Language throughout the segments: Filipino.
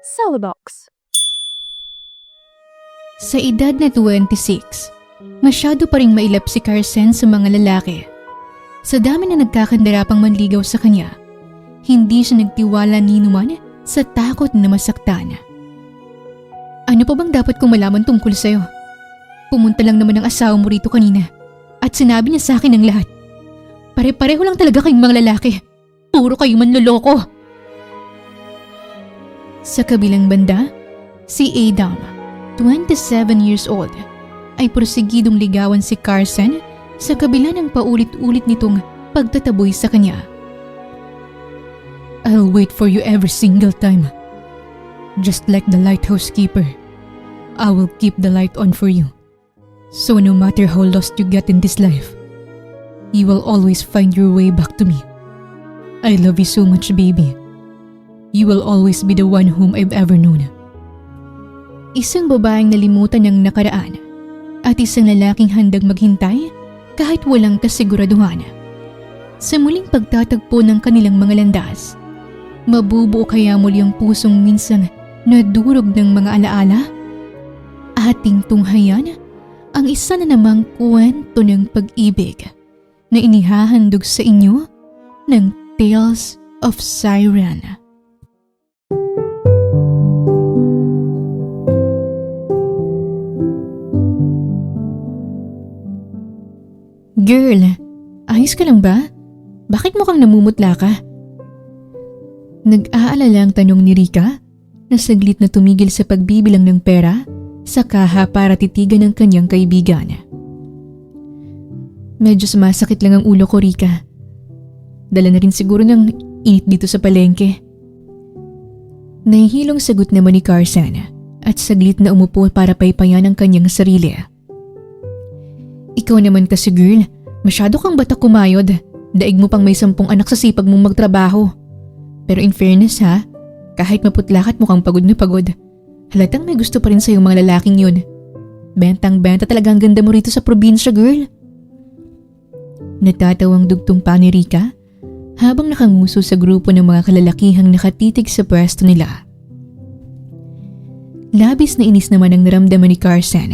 Celebox. Sa edad na 26, masyado pa ring mailap si Carson sa mga lalaki. Sa dami na nagkakandarapang manligaw sa kanya, hindi siya nagtiwala ni numan sa takot na masaktan. Ano pa bang dapat kong malaman tungkol sa'yo? Pumunta lang naman ang asawa mo rito kanina at sinabi niya sa akin ang lahat. Pare-pareho lang talaga kayong mga lalaki. Puro kayo manloloko. Sa kabilang banda, si Adam, 27 years old, ay porsigidong ligawan si Carson sa kabila ng paulit-ulit nitong pagtataboy sa kanya. I'll wait for you every single time. Just like the lighthouse keeper, I will keep the light on for you. So no matter how lost you get in this life, you will always find your way back to me. I love you so much, baby. You will always be the one whom I've ever known. Isang babaeng nalimutan ng nakaraan at isang lalaking handang maghintay kahit walang kasiguraduhan. Sa muling pagtatagpo ng kanilang mga landas, mabubuo kaya muli ang pusong minsang nadurog ng mga alaala? Ating tunghayan ang isa na namang kwento ng pag-ibig na inihahandog sa inyo ng Tales of Siren. Girl, ayos ka lang ba? Bakit mukhang namumutla ka? Nag-aalala ang tanong ni Rika na saglit na tumigil sa pagbibilang ng pera sa kaha para titigan ng kanyang kaibigan. Medyo sumasakit lang ang ulo ko, Rika. Dala na rin siguro ng init dito sa palengke. Nahihilong sagot naman ni Carson at saglit na umupo para paypayan ang kanyang sarili. Ikaw naman kasi girl, masyado kang bata kumayod. Daig mo pang may 10 anak sa sipag mong magtrabaho. Pero in fairness ha, kahit maputla ka't mukhang pagod na pagod, halatang may gusto pa rin sa'yo mga lalaking yun. Bentang-benta talaga ang ganda mo rito sa probinsya, girl. Natatawang dugtong pa ni Rika habang nakanguso sa grupo ng mga kalalakihang nakatitig sa pwesto nila. Labis na inis naman ang naramdaman ni Carson,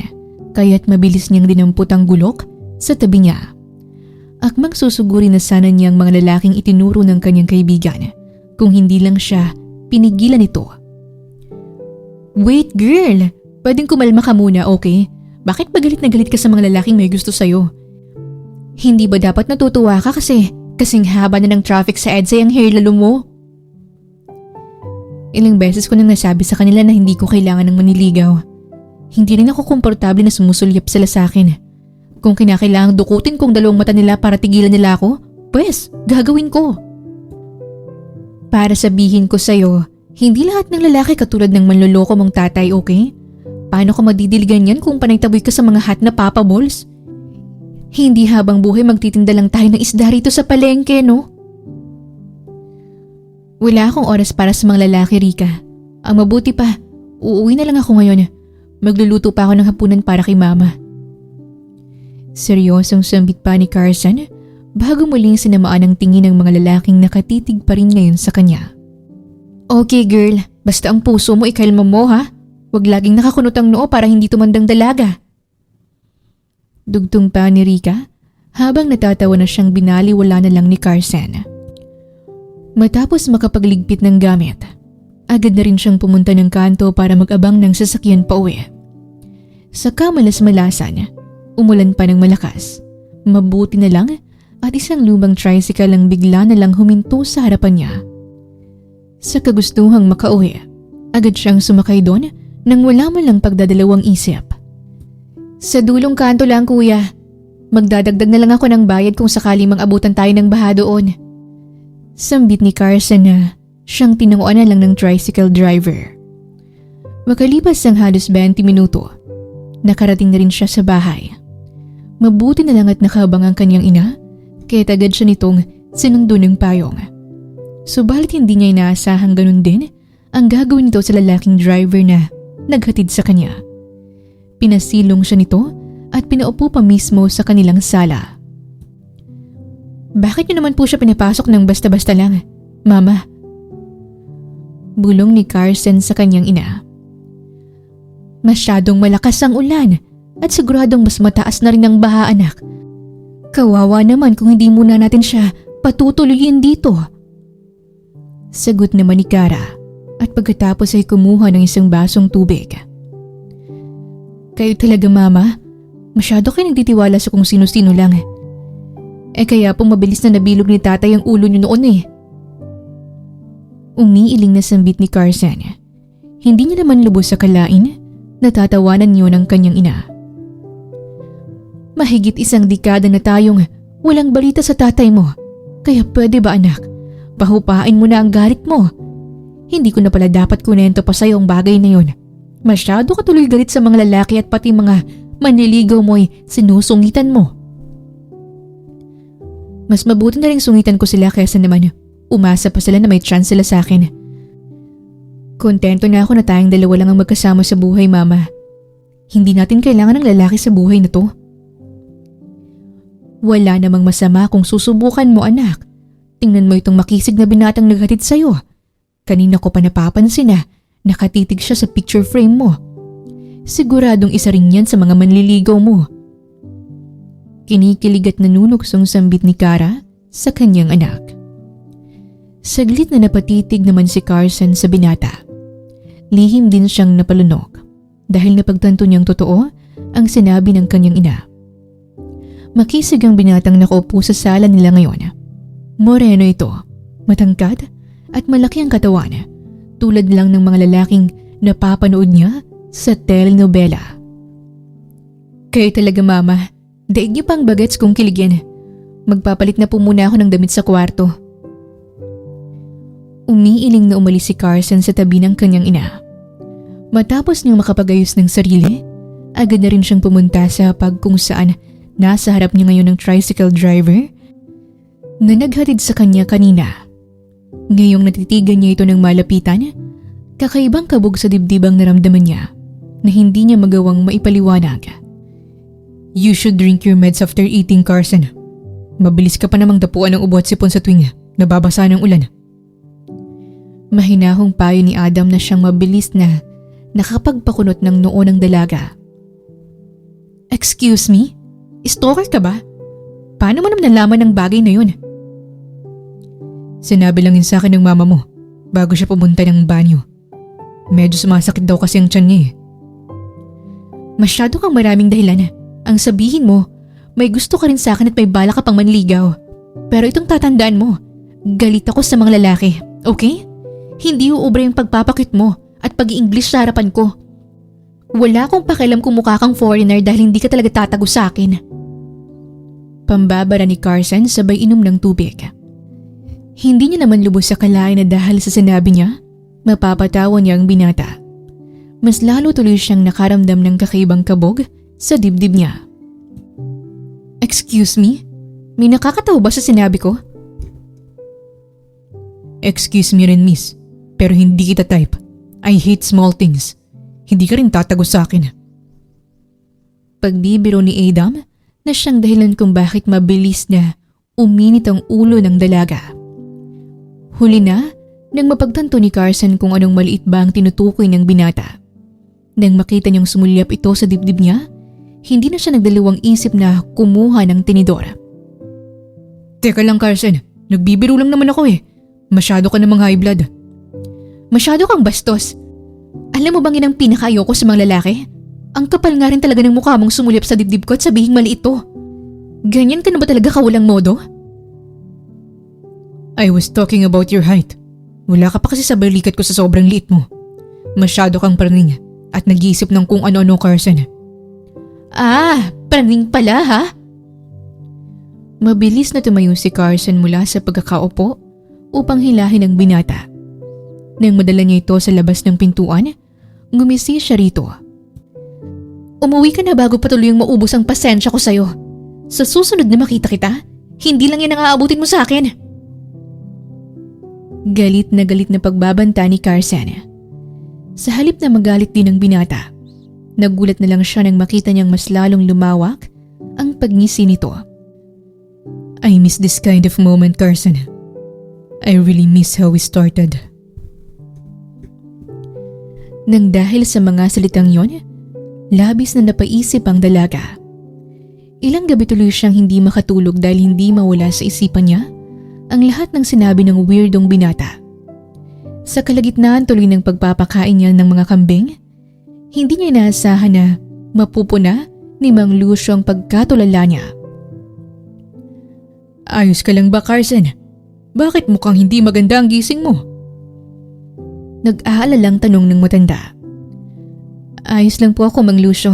kaya't mabilis niyang dinampot ang gulok sa tabi niya. Akmang susuguri na sana niyang mga lalaking itinuro ng kanyang kaibigan kung hindi lang siya pinigilan ito. Wait girl, pwedeng kumalma ka muna, okay? Bakit ba galit na galit ka sa mga lalaking may gusto sa'yo? Hindi ba dapat natutuwa ka kasing haba na ng traffic sa EDSA ang hair lalo mo? Ilang beses ko nang nasabi sa kanila na hindi ko kailangan ng maniligaw. Hindi rin ako komportable na sumusulyap sila sa akin. Kung kinakailangang dukutin kong 2 mata nila para tigilan nila ako, pues gagawin ko. Para sabihin ko sa'yo, hindi lahat ng lalaki katulad ng manloloko mong tatay, okay? Paano ka madidiligan yan kung panaytaboy ka sa mga hot na papa balls? Hindi habang buhay magtitinda lang tayo ng isda rito sa palengke, no? Wala akong oras para sa mga lalaki, Rika. Ang mabuti pa, uuwi na lang ako ngayon. Magluluto pa ako ng hapunan para kay mama. Seryosong sambit pa ni Carson bago muling sinamaan ang tingin ng mga lalaking nakatitig pa rin ngayon sa kanya. Okay girl, basta ang puso mo ikalma mo ha. Huwag laging nakakunot ang noo para hindi tumandang dalaga. Dugtong pa ni Rika habang natatawa na siyang binaliwala na lang ni Carson. Matapos makapagligpit ng gamit, agad na rin siyang pumunta ng kanto para mag-abang ng sasakyan pa uwi. Sa kamalas-malasan, umulan pa ng malakas. Mabuti na lang at isang lumang tricycle ang bigla na lang huminto sa harapan niya. Sa kagustuhang makauwi, agad siyang sumakay doon nang wala man lang pagdadalawang isip. Sa dulong kanto lang kuya, magdadagdag na lang ako ng bayad kung sakali mang abutan tayo ng baha doon. Sambit ni Carson na siyang tinanguan na lang ng tricycle driver. Makalipas ang halos 20 minuto, nakarating na rin siya sa bahay. Mabuti na lang at nakabang ang kanyang ina, kaya agad siya nitong sinundo ng payong. Subalit hindi niya inaasahang ganun din ang gagawin nito sa lalaking driver na naghatid sa kanya. Pinasilong siya nito at pinaupo pa mismo sa kanilang sala. Bakit niyo naman po siya pinapasok ng basta-basta lang, Mama? Bulong ni Carson sa kanyang ina. Masyadong malakas ang ulan at siguradong mas mataas na rin ang baha, anak. Kawawa naman kung hindi muna natin siya patutuloyin dito. Sagot naman ni Kara at pagkatapos ay kumuha ng isang basong tubig. Kayo talaga, Mama. Masyado kayo nagtitiwala sa kung sino-sino lang. Kaya po mabilis na nabilog ni Tatay ang ulo niyo noon eh. Umiiling na sambit ni Carson. Hindi niya naman lubos sa kalain, natatawanan niyo ng kanyang ina. Mahigit isang dekada na tayong walang balita sa tatay mo. Kaya pwede ba, anak? Pahupain mo na ang galit mo. Hindi ko na pala dapat kunento pa sa'yo ang bagay na yun. Masyado ka tuloy galit sa mga lalaki at pati mga manliligaw mo'y sinusungitan mo. Mas mabuti na rin sungitan ko sila kaysa naman umasa pa sila na may chance sila sa akin. Kontento na ako na tayong dalawa lang ang magkasama sa buhay, Mama. Hindi natin kailangan ng lalaki sa buhay na to. Wala namang masama kung susubukan mo, anak. Tingnan mo itong makisig na binatang naghatid sa'yo. Kanina ko pa napapansin na nakatitig siya sa picture frame mo. Siguradong isa rin yan sa mga manliligaw mo. Kinikilig at nanunuksong sambit ni Kara sa kanyang anak. Saglit na napatitig naman si Carson sa binata. Lihim din siyang napalunok dahil napagtanto niyang totoo ang sinabi ng kanyang ina. Makisig ang binatang nakaupo sa sala nila ngayon. Moreno ito, matangkad at malaki ang katawan, tulad lang ng mga lalaking napapanood niya sa telenovela. Kayo talaga, Mama. Daig niyo pang bagets kung kiligin. Magpapalit na po muna ako ng damit sa kwarto. Umiiling na umalis si Carson sa tabi ng kanyang ina. Matapos niyang makapagayos ng sarili, agad na rin siyang pumunta sa kung saan nasa harap niya ngayon ng tricycle driver na naghatid sa kanya kanina. Ngayong natitigan niya ito ng malapitan, kakaibang kabog sa dibdib ang naramdaman niya na hindi niya magawang maipaliwanag. You should drink your meds after eating, Carson. Mabilis ka pa namang dapuan ng ubo at sipon sa tuwing nababasa ng ulan. Mahinahong payo ni Adam na siyang mabilis na nakapagpakunot ng noo ng dalaga. Excuse me? Stalker ka ba? Paano mo naman nalaman ng bagay na yun? Sinabi lang yun sa akin ng mama mo bago siya pumunta ng banyo. Medyo sumasakit daw kasi ang tiyan niya eh. Masyado kang maraming dahilan. Ang sabihin mo, may gusto ka rin sa akin at may bala ka pang manligaw. Pero itong tatandaan mo, galit ako sa mga lalaki, okay? Hindi uubra yung pagpapakit mo at pag-i-English sa harapan ko. Wala akong pakialam kung mukha kang foreigner dahil hindi ka talaga tatago sa akin. Pambabara ni Carson sabay inom ng tubig. Hindi niya naman lubos sa kalain na dahil sa sinabi niya, mapapatawa niya ang binata. Mas lalo tuloy siyang nakaramdam ng kakaibang kabog sa dibdib niya. Excuse me? May nakakatawa ba sa sinabi ko? Excuse me rin, miss. Pero hindi kita type. I hate small things. Hindi ka rin tatago sa akin. Pagbibiro ni Adam na siyang dahilan kung bakit mabilis na uminit ang ulo ng dalaga. Huli na nang mapagtanto ni Carson kung anong maliit ba ang tinutukoy ng binata. Nang makita niyang sumulyap ito sa dibdib niya, hindi na siya nagdalawang isip na kumuha ng tinidor. Teka lang, Carson. Nagbibiro lang naman ako eh. Masyado ka namang high blood. Masyado kang bastos. Alam mo bang yun ang pinakaayoko sa mga lalaki? Ang kapal nga rin talaga ng mukha mong sumulyap sa dibdib ko at sabihing mali ito. Ganyan ka na ba talaga kawalang modo? I was talking about your height. Wala ka pa kasi sa balikat ko sa sobrang liit mo. Masyado kang praning at nag-iisip ng kung ano-ano, Carson. Praning pala ha? Mabilis na tumayo si Carson mula sa pagkakaupo upang hilahin ang binata. Nang madala niya ito sa labas ng pintuan, ngumisi siya rito. Umuwi ka na bago patuloy yung maubos ang pasensya ko sa'yo. Sa susunod na makita kita, hindi lang yan ang aabutin mo sa akin. Galit na pagbabanta ni Carson. Sa halip na magalit din ang binata, nagulat na lang siya nang makita niyang mas lalong lumawak ang pagngisi nito. I miss this kind of moment, Carson. I really miss how we started. Nang dahil sa mga salitang yon, labis na napaisip ang dalaga. Ilang gabi tuloy siyang hindi makatulog dahil hindi mawala sa isipan niya ang lahat ng sinabi ng weirdong binata. Sa kalagitnaan tuloy ng pagpapakain niya ng mga kambing, hindi niya inaasahan na mapupuna ni Mang Lucio ang pagkatulala niya. Ayos ka lang ba, Carson? Bakit mukhang hindi maganda ang gising mo? Nag-aalalang tanong ng matanda. Ayos lang po ako, Mang Lucio.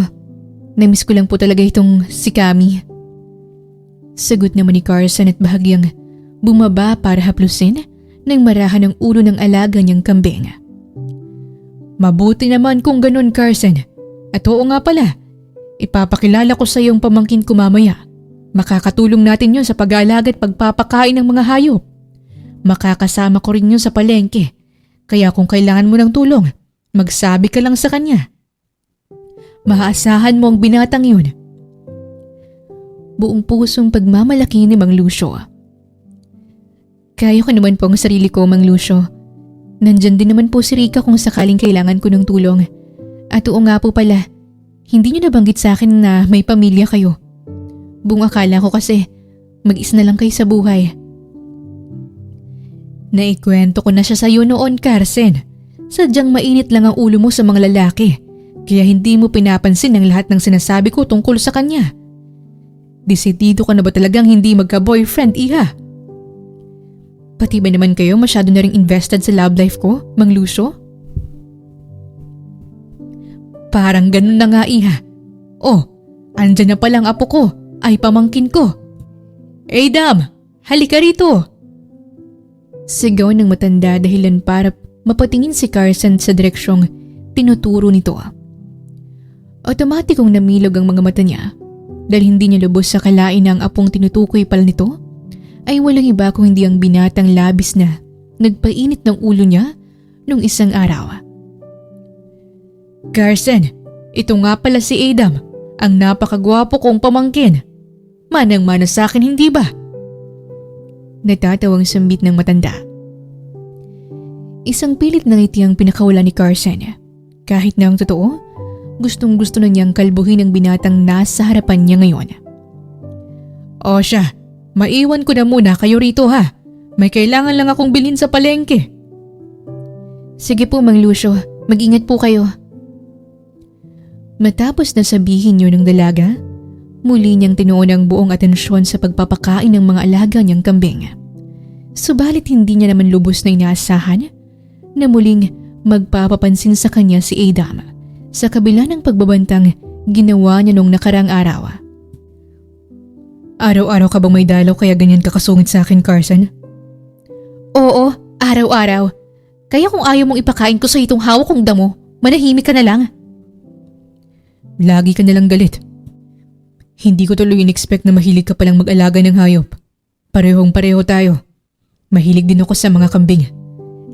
Namiss ko lang po talaga itong si Kami. Sagot naman ni Carson at bahagyang bumaba para haplusin nang marahan ang ulo ng alaga niyang kambing. Mabuti naman kung ganun, Carson. At oo nga pala, ipapakilala ko sa iyong pamangkin ko mamaya. Makakatulong natin yun sa pag-aalaga at pagpapakain ng mga hayop. Makakasama ko rin yun sa palengke. Kaya kung kailangan mo ng tulong, magsabi ka lang sa kanya. Maaasahan mo ang binatang yun. Buong pusong pagmamalaki ni Mang Lucio. Kaya ko naman po ang sarili ko, Mang Lucio. Nandyan din naman po si Rica kung sakaling kailangan ko ng tulong. At oo nga po pala, hindi niyo nabanggit sa akin na may pamilya kayo. Buong akala ko kasi mag-isa na lang kayo sa buhay. Naikwento ko na siya sa iyo noon, Carson. Sadyang mainit lang ang ulo mo sa mga lalaki, kaya hindi mo pinapansin ang lahat ng sinasabi ko tungkol sa kanya. Desidido ka na ba talagang hindi magka-boyfriend, Iha? Pati ba naman kayo masyado na ring invested sa love life ko, Mang Lucio? Parang ganun na nga, Iha. Oh, andyan na palang apo ko, ay pamangkin ko. Adam, halika rito! Sigaw ng matanda dahilan para mapatingin si Carson sa direksyong tinuturo nito. Otomatikong namilog ang mga mata niya dahil hindi niya lubos sa kalain na ang apong tinutukoy pala nito ay walang iba kung hindi ang binatang labis na nagpainit ng ulo niya nung isang araw. Carson, ito nga pala si Adam, ang napakagwapo kong pamangkin. Manang-mana sa akin, hindi ba? Natatawang sambit ng matanda. Isang pilit na ngiti ang pinakawala ni Carson. Kahit na ang totoo, gustong-gusto na niyang kalbuhin ang binatang nasa harapan niya ngayon. O siya, maiwan ko na muna kayo rito ha. May kailangan lang akong bilhin sa palengke. Sige po, Mang Lucio, mag-ingat po kayo. Matapos na sabihin niyo ng dalaga, muli niyang tinuon ang buong atensyon sa pagpapakain ng mga alaga niyang kambing. Subalit hindi niya naman lubos na inaasahan na muling magpapapansin sa kanya si Adam sa kabila ng pagbabantang ginawa niya nung nakarang araw. Araw-araw ka bang may dalaw kaya ganyan ka kasungit sa akin, Carson? Oo, araw-araw. Kaya kung ayaw mong ipakain ko sa itong hawak kong damo, manahimik ka na lang. Lagi ka nalang galit. Hindi ko tuloy in-expect na mahilig ka palang mag-alaga ng hayop. Parehong-pareho tayo. Mahilig din ako sa mga kambing.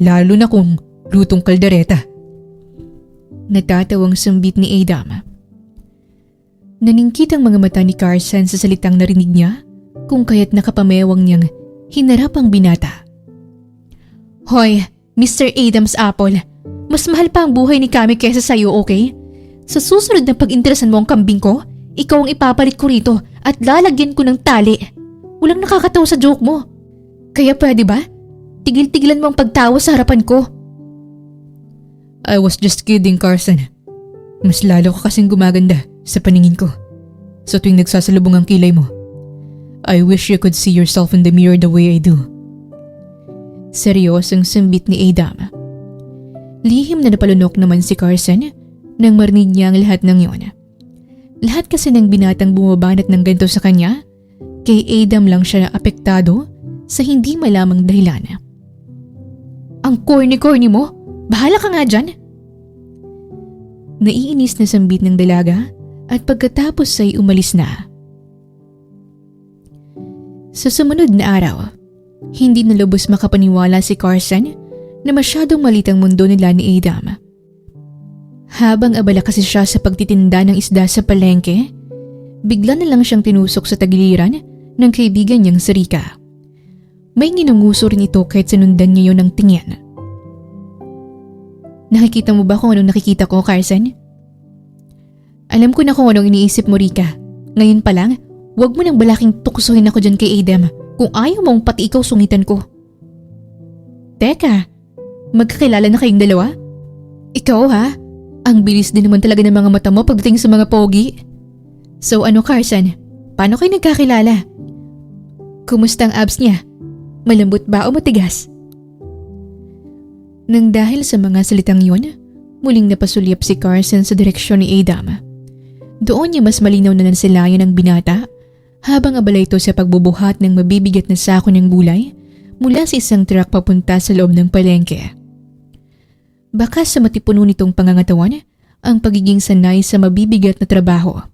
Lalo na kung lutong kaldereta. Natatawang sambit ni Adam. Naningkit ang mga mata ni Carson sa salitang narinig niya kung kaya't nakapamewang niyang hinarap ang binata. Hoy, Mr. Adam's apple. Mas mahal pa ang buhay ni Kami kaysa sa'yo, okay? Sa susunod na pag-interesan mo ang kambing ko, ikaw ang ipapalit ko rito at lalagyan ko ng tali. Walang nakakatawa sa joke mo. Kaya pwede ba? Tigil-tigilan mo ang pagtawa sa harapan ko. I was just kidding, Carson. Mas lalo ka kasing gumaganda sa paningin ko. So tuwing nagsasalubong ang kilay mo, I wish you could see yourself in the mirror the way I do. Seryosong sambit ni Adam. Lihim na napalunok naman si Carson nang marinig niya ang lahat ng yun. Lahat kasi ng binatang bumabanat ng ganito sa kanya, kay Adam lang siya apektado sa hindi malamang dahilan. Ang corny-corny mo? Bahala ka nga dyan. Naiinis na sambit ng dalaga at pagkatapos ay umalis na. Sa sumunod na araw, hindi na lubos makapaniwala si Carson na masyadong malit ang mundo nila ni Adam. Habang abala kasi siya sa pagtitinda ng isda sa palengke, bigla na lang siyang tinusok sa tagiliran ng kaibigan niyang si Rica. May nginunguso rin ito kahit sinundan niya yun ng tingin. Nakikita mo ba kung anong nakikita ko, Carson? Alam ko na kung anong iniisip mo, Rika. Ngayon pa lang, huwag mo nang balaking tuksohin ako dyan kay Adam kung ayaw mong pati ikaw sungitan ko. Teka, magkakilala na kayong dalawa? Ikaw ha? Ang bilis din naman talaga ng mga mata mo pagdating sa mga pogi. So ano, Carson? Paano kayo nagkakilala? Kumusta ang abs niya? Malambot ba o matigas? Nang dahil sa mga salitang yun, muling napasulyap si Carson sa direksyon ni Adam. Doon niya mas malinaw na nansilayan ang binata habang abala ito sa pagbubuhat ng mabibigat na sako ng gulay mula sa isang truck papunta sa loob ng palengke. Baka sa matipuno nitong pangangatawan ang pagiging sanay sa mabibigat na trabaho.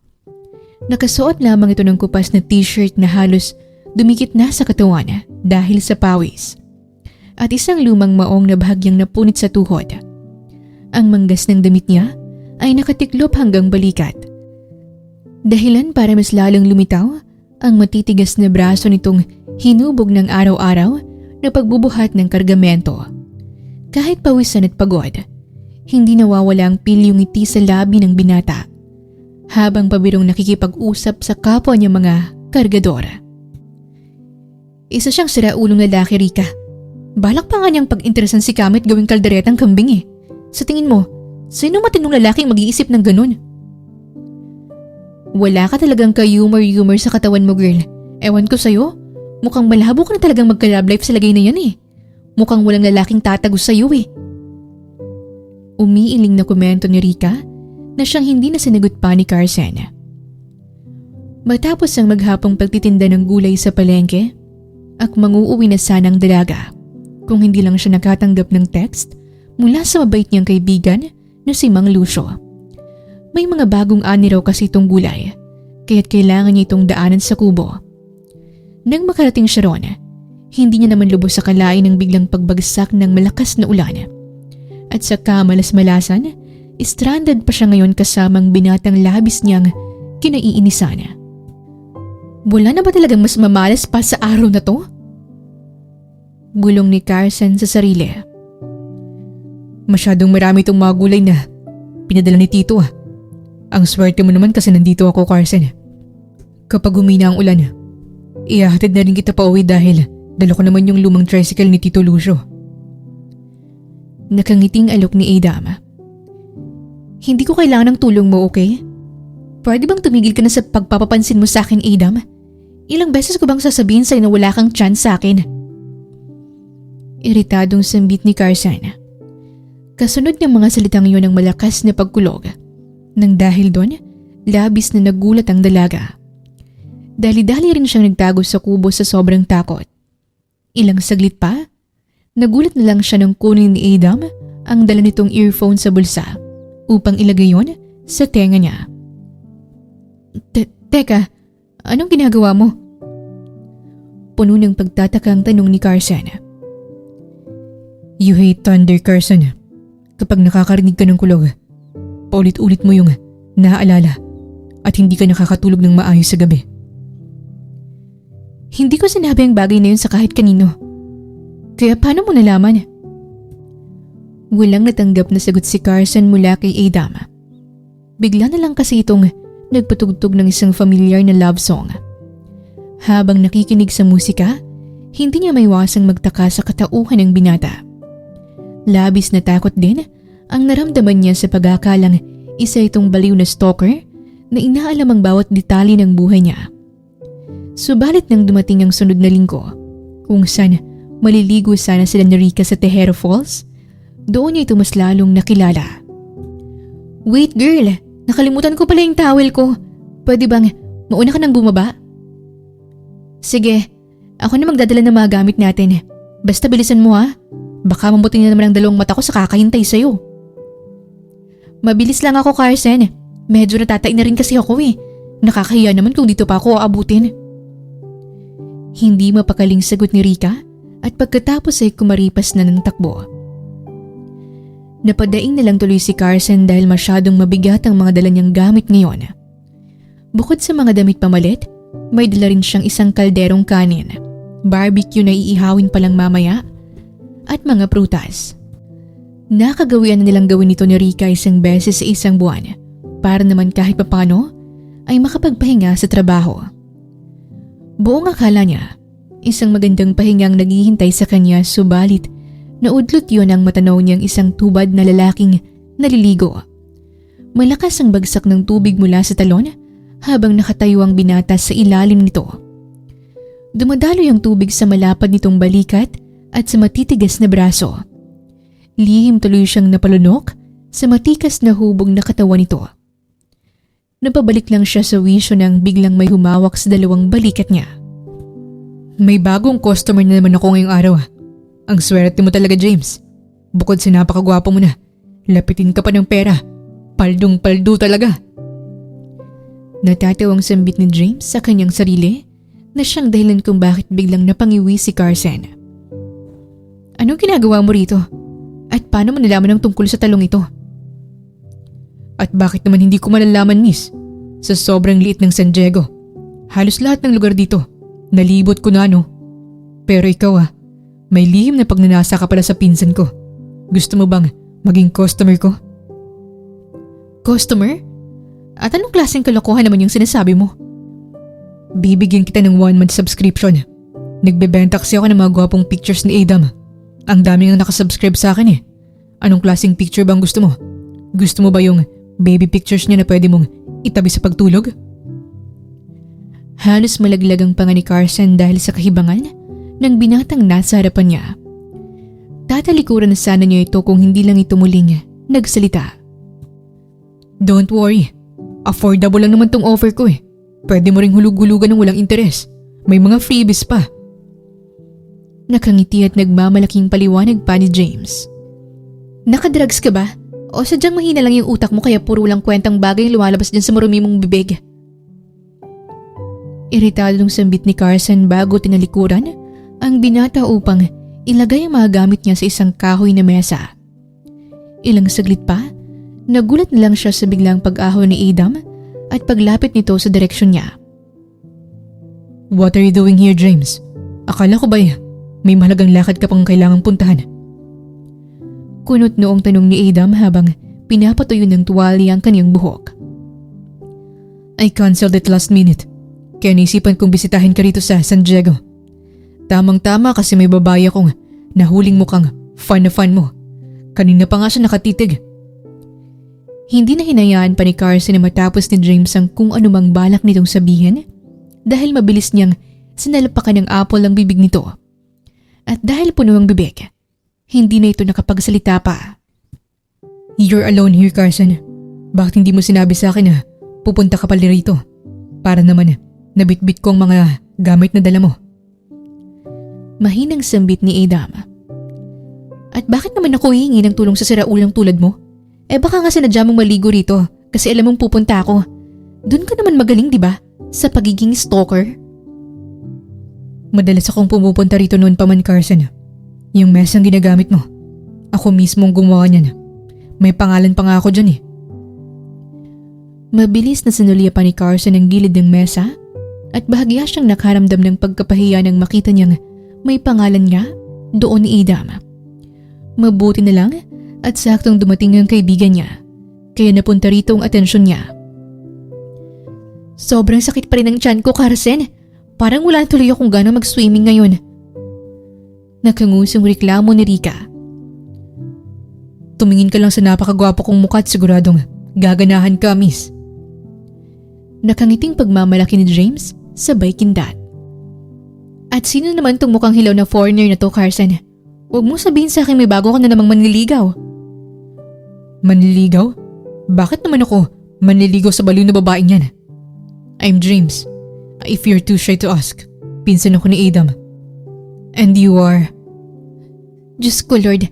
Nakasuot lamang ito ng kupas na t-shirt na halos dumikit na sa katawan dahil sa pawis. At isang lumang maong na bahagyang napunit sa tuhod. Ang manggas ng damit niya ay nakatiklop hanggang balikat. Dahilan para mas lalong lumitaw ang matitigas na braso nitong hinubog ng araw-araw na pagbubuhat ng kargamento. Kahit pawisan at pagod, hindi nawawala ang pilyong ngiti sa labi ng binata habang pabirong nakikipag-usap sa kapwa niya mga kargador. Isa siyang siraulong lalaki, Rika. Balak pa nga niyang pag-interesan si Kamit gawing kalderetang kambing eh. Sa tingin mo, sino matinong lalaking mag-iisip ng ganun? Wala ka talagang ka-humor sa katawan mo, girl. Ewan ko sa'yo, mukhang malabo ka na talagang magka-love life sa lagay na yan eh. Mukhang walang lalaking tatagos sa'yo eh. Umiiling na komento ni Rika na siyang hindi na sinagot pa ni Carson. Matapos ang maghapong pagtitinda ng gulay sa palengke, at manguuwi na sana ang dalaga kung hindi lang siya nakatanggap ng text mula sa mabait niyang kaibigan na si Mang Lucio. May mga bagong ani raw kasi itong gulay, kaya't kailangan niya itong daanan sa kubo. Nang makarating siya ron, hindi niya naman lubos sa kalain ng biglang pagbagsak ng malakas na ulan. At sa kamalas-malasan, stranded pa siya ngayon kasamang binatang labis niyang kinaiinisan. Wala na ba talagang mas mamalas pa sa araw na to? Bulong ni Carson sa sarili. Masyadong marami itong mga gulay na pinadala ni Tito ah. Ang swerte mo naman kasi nandito ako, Carson. Kapag humina ang ulan, ihahatid na rin kita pa uwi dahil dala ko naman yung lumang tricycle ni Tito Lucio. Nakangiting alok ni Adam. Hindi ko kailangan ng tulong mo, okay? Pwede bang tumigil ka na sa pagpapapansin mo sa akin, Adam? Ilang beses ko bang sasabihin sa'yo na wala kang chance sa akin? Iritadong sambit ni Carson. Kasunod ng mga salitang yun ang malakas na pagkulog. Nang dahil doon, labis na nagulat ang dalaga. Dali-dali rin siyang nagtago sa kubo sa sobrang takot. Ilang saglit pa, nagulat na lang siya nang kunin ni Adam ang dala nitong earphone sa bulsa upang ilagay yon sa tenga niya. Teka, anong ginagawa mo? Puno ng pagtatakang tanong ni Carson. You hate thunder, Carson. Kapag nakakarinig ka ng kulog, paulit-ulit mo yung naaalala at hindi ka nakakatulog ng maayos sa gabi. Hindi ko sinabi ang bagay na yun sa kahit kanino. Kaya paano mo nalaman? Walang natanggap na sagot si Carson mula kay Adam. Bigla na lang kasi itong nagpatugtog ng isang familiar na love song. Habang nakikinig sa musika, hindi niya maiwasang magtaka sa katauhan ng binata. Labis na takot din ang naramdaman niya sa pag-aakalang isa itong baliw na stalker na inaalam ang bawat detalye ng buhay niya. Subalit nang dumating ang sunod na linggo, kung saan maliligo sana sila ni Rika sa Tejero Falls, doon niya ito mas lalong nakilala. Wait girl! Nakalimutan ko pala yung towel ko. Pwede bang mauna ka nang bumaba? Sige, ako na magdadala ng mga gamit natin. Basta bilisan mo ha. Baka mabuti na naman ang dalawang mata ko sa kakahintay sa'yo. Mabilis lang ako, Carson. Medyo natatain na rin kasi ako eh. Nakakahiya naman kung dito pa ako aabutin. Hindi mapakaling sagot ni Rika at pagkatapos ay kumaripas na ng takbo. Napadaing na lang tuloy si Carson dahil masyadong mabigat ang mga dala niyang gamit ngayon. Bukod sa mga damit pamalit, may dala rin siyang isang kalderong kanin, barbecue na iihawin palang mamaya, at mga prutas. Nakagawian na nilang gawin ito ni Rika isang beses sa isang buwan para naman kahit papano ay makapagpahinga sa trabaho. Buong akala niya, isang magandang pahingang naghihintay sa kanya subalit naudlot yon ang matanaw niyang isang tubad na lalaking naliligo. Malakas ang bagsak ng tubig mula sa talon habang nakatayo ang binata sa ilalim nito. Dumadaloy ang tubig sa malapad nitong balikat at sa matitigas na braso. Lihim tuloy siyang napalunok sa matikas na hubog na katawan nito. Napabalik lang siya sa wisyo nang biglang may humawak sa dalawang balikat niya. May bagong customer na naman ako ngayong araw. Ang swerte mo talaga, James. Bukod sa napakagwapo mo na, lapitin ka pa ng pera. Paldong-paldo talaga. Natatawang sambit ni James sa kanyang sarili na siyang dahilan kung bakit biglang napangiwi si Carson. Anong ginagawa mo rito? At paano mo nalaman ang tungkol sa talong ito? At bakit naman hindi ko malalaman, miss? Sa sobrang liit ng San Diego. Halos lahat ng lugar dito. Nalibot ko na, no? Pero ikaw may lihim na pagnanasa ka pala sa pinsan ko. Gusto mo bang maging customer ko? Customer? At anong klaseng kalokohan naman yung sinasabi mo? Bibigyan kita ng 1-month subscription. Nagbebenta kasi ako ng mga gwapong pictures ni Adam. Ang dami nang nakasubscribe sa akin eh. Anong klaseng picture bang gusto mo? Gusto mo ba yung baby pictures niya na pwede mong itabi sa pagtulog? Halos malaglag ang panga ni Carson dahil sa kahibangan ng binatang nasa harapan niya. Tatalikuran na sana niya ito kung hindi lang ito muling nagsalita. Don't worry. Affordable lang naman tong offer ko eh. Pwede mo ring hulug-hulugan ng walang interes. May mga freebies pa. Nakangiti at nagmamalaking paliwanag pa ni James. Nakadrugs ka ba? O sadyang mahina lang yung utak mo kaya puro lang kwentang bagay lumalabas dyan sa marumi mong bibig? Iritadong sambit ni Carson bago tinalikuran ang binata upang ilagay ang mga gamit niya sa isang kahoy na mesa. Ilang saglit pa, nagulat na lang siya sa biglang pag-ahon ni Adam at paglapit nito sa direksyon niya. What are you doing here, James? Akala ko ba may mahalagang lakad ka pang kailangang puntahan? Kunot noong tanong ni Adam habang pinapatuyo ng tuwalya ang kanyang buhok. I canceled it last minute. Kaya naisipan kong bisitahin ka rito sa San Diego. Tamang-tama kasi may babae akong nahuling mukhang fan na fan mo. Kanina pa nga siya nakatitig. Hindi na hinayaan pa ni Carson na matapos ni James ang kung anumang balak nitong sabihin dahil mabilis niyang sinalapakan ng apple ang bibig nito. At dahil puno ang bibig, hindi na ito nakapagsalita pa. You're alone here, Carson. Bakit hindi mo sinabi sa akin na pupunta ka pala rito? Para naman nabitbit ko ang mga gamit na dala mo. Mahinang sambit ni Adam. At bakit naman ako hihingi ng tulong sa siraulang tulad mo? Baka nga sinadya mong maligo rito kasi alam mong pupunta ako. Doon ka naman magaling, di ba? Sa pagiging stalker. Madalas akong pumupunta rito noon pa man, Carson. Yung mesang ginagamit mo, ako mismo ang gumawa niyan. May pangalan pa nga ako dyan eh. Mabilis na sinulya pa ni Carson ang gilid ng mesa at bahagya siyang nakaramdam ng pagkapahiya nang makita niyang may pangalan nga doon ni Adam. Mabuti na lang at saktong dumating ang kaibigan niya kaya napunta rito ang atensyon niya. Sobrang sakit pa rin ang tiyan ko, Carson. Parang wala tuloy akong gana mag-swimming ngayon. Nakangusong reklamo ni Rika. Tumingin ka lang sa napakagwapo kong mukha at siguradong gaganahan ka, miss. Nakangiting pagmamalaki ni James sabay kindat. At sino naman tong mukhang hilaw na foreigner na to, Carson? Huwag mong sabihin sa akin may bago ka na namang manliligaw. Manliligaw? Bakit naman ako manliligaw sa baliw na babaeng yan? I'm James. If you're too shy to ask, pinsan ako ni Adam. And you are? Diyos ko, Lord,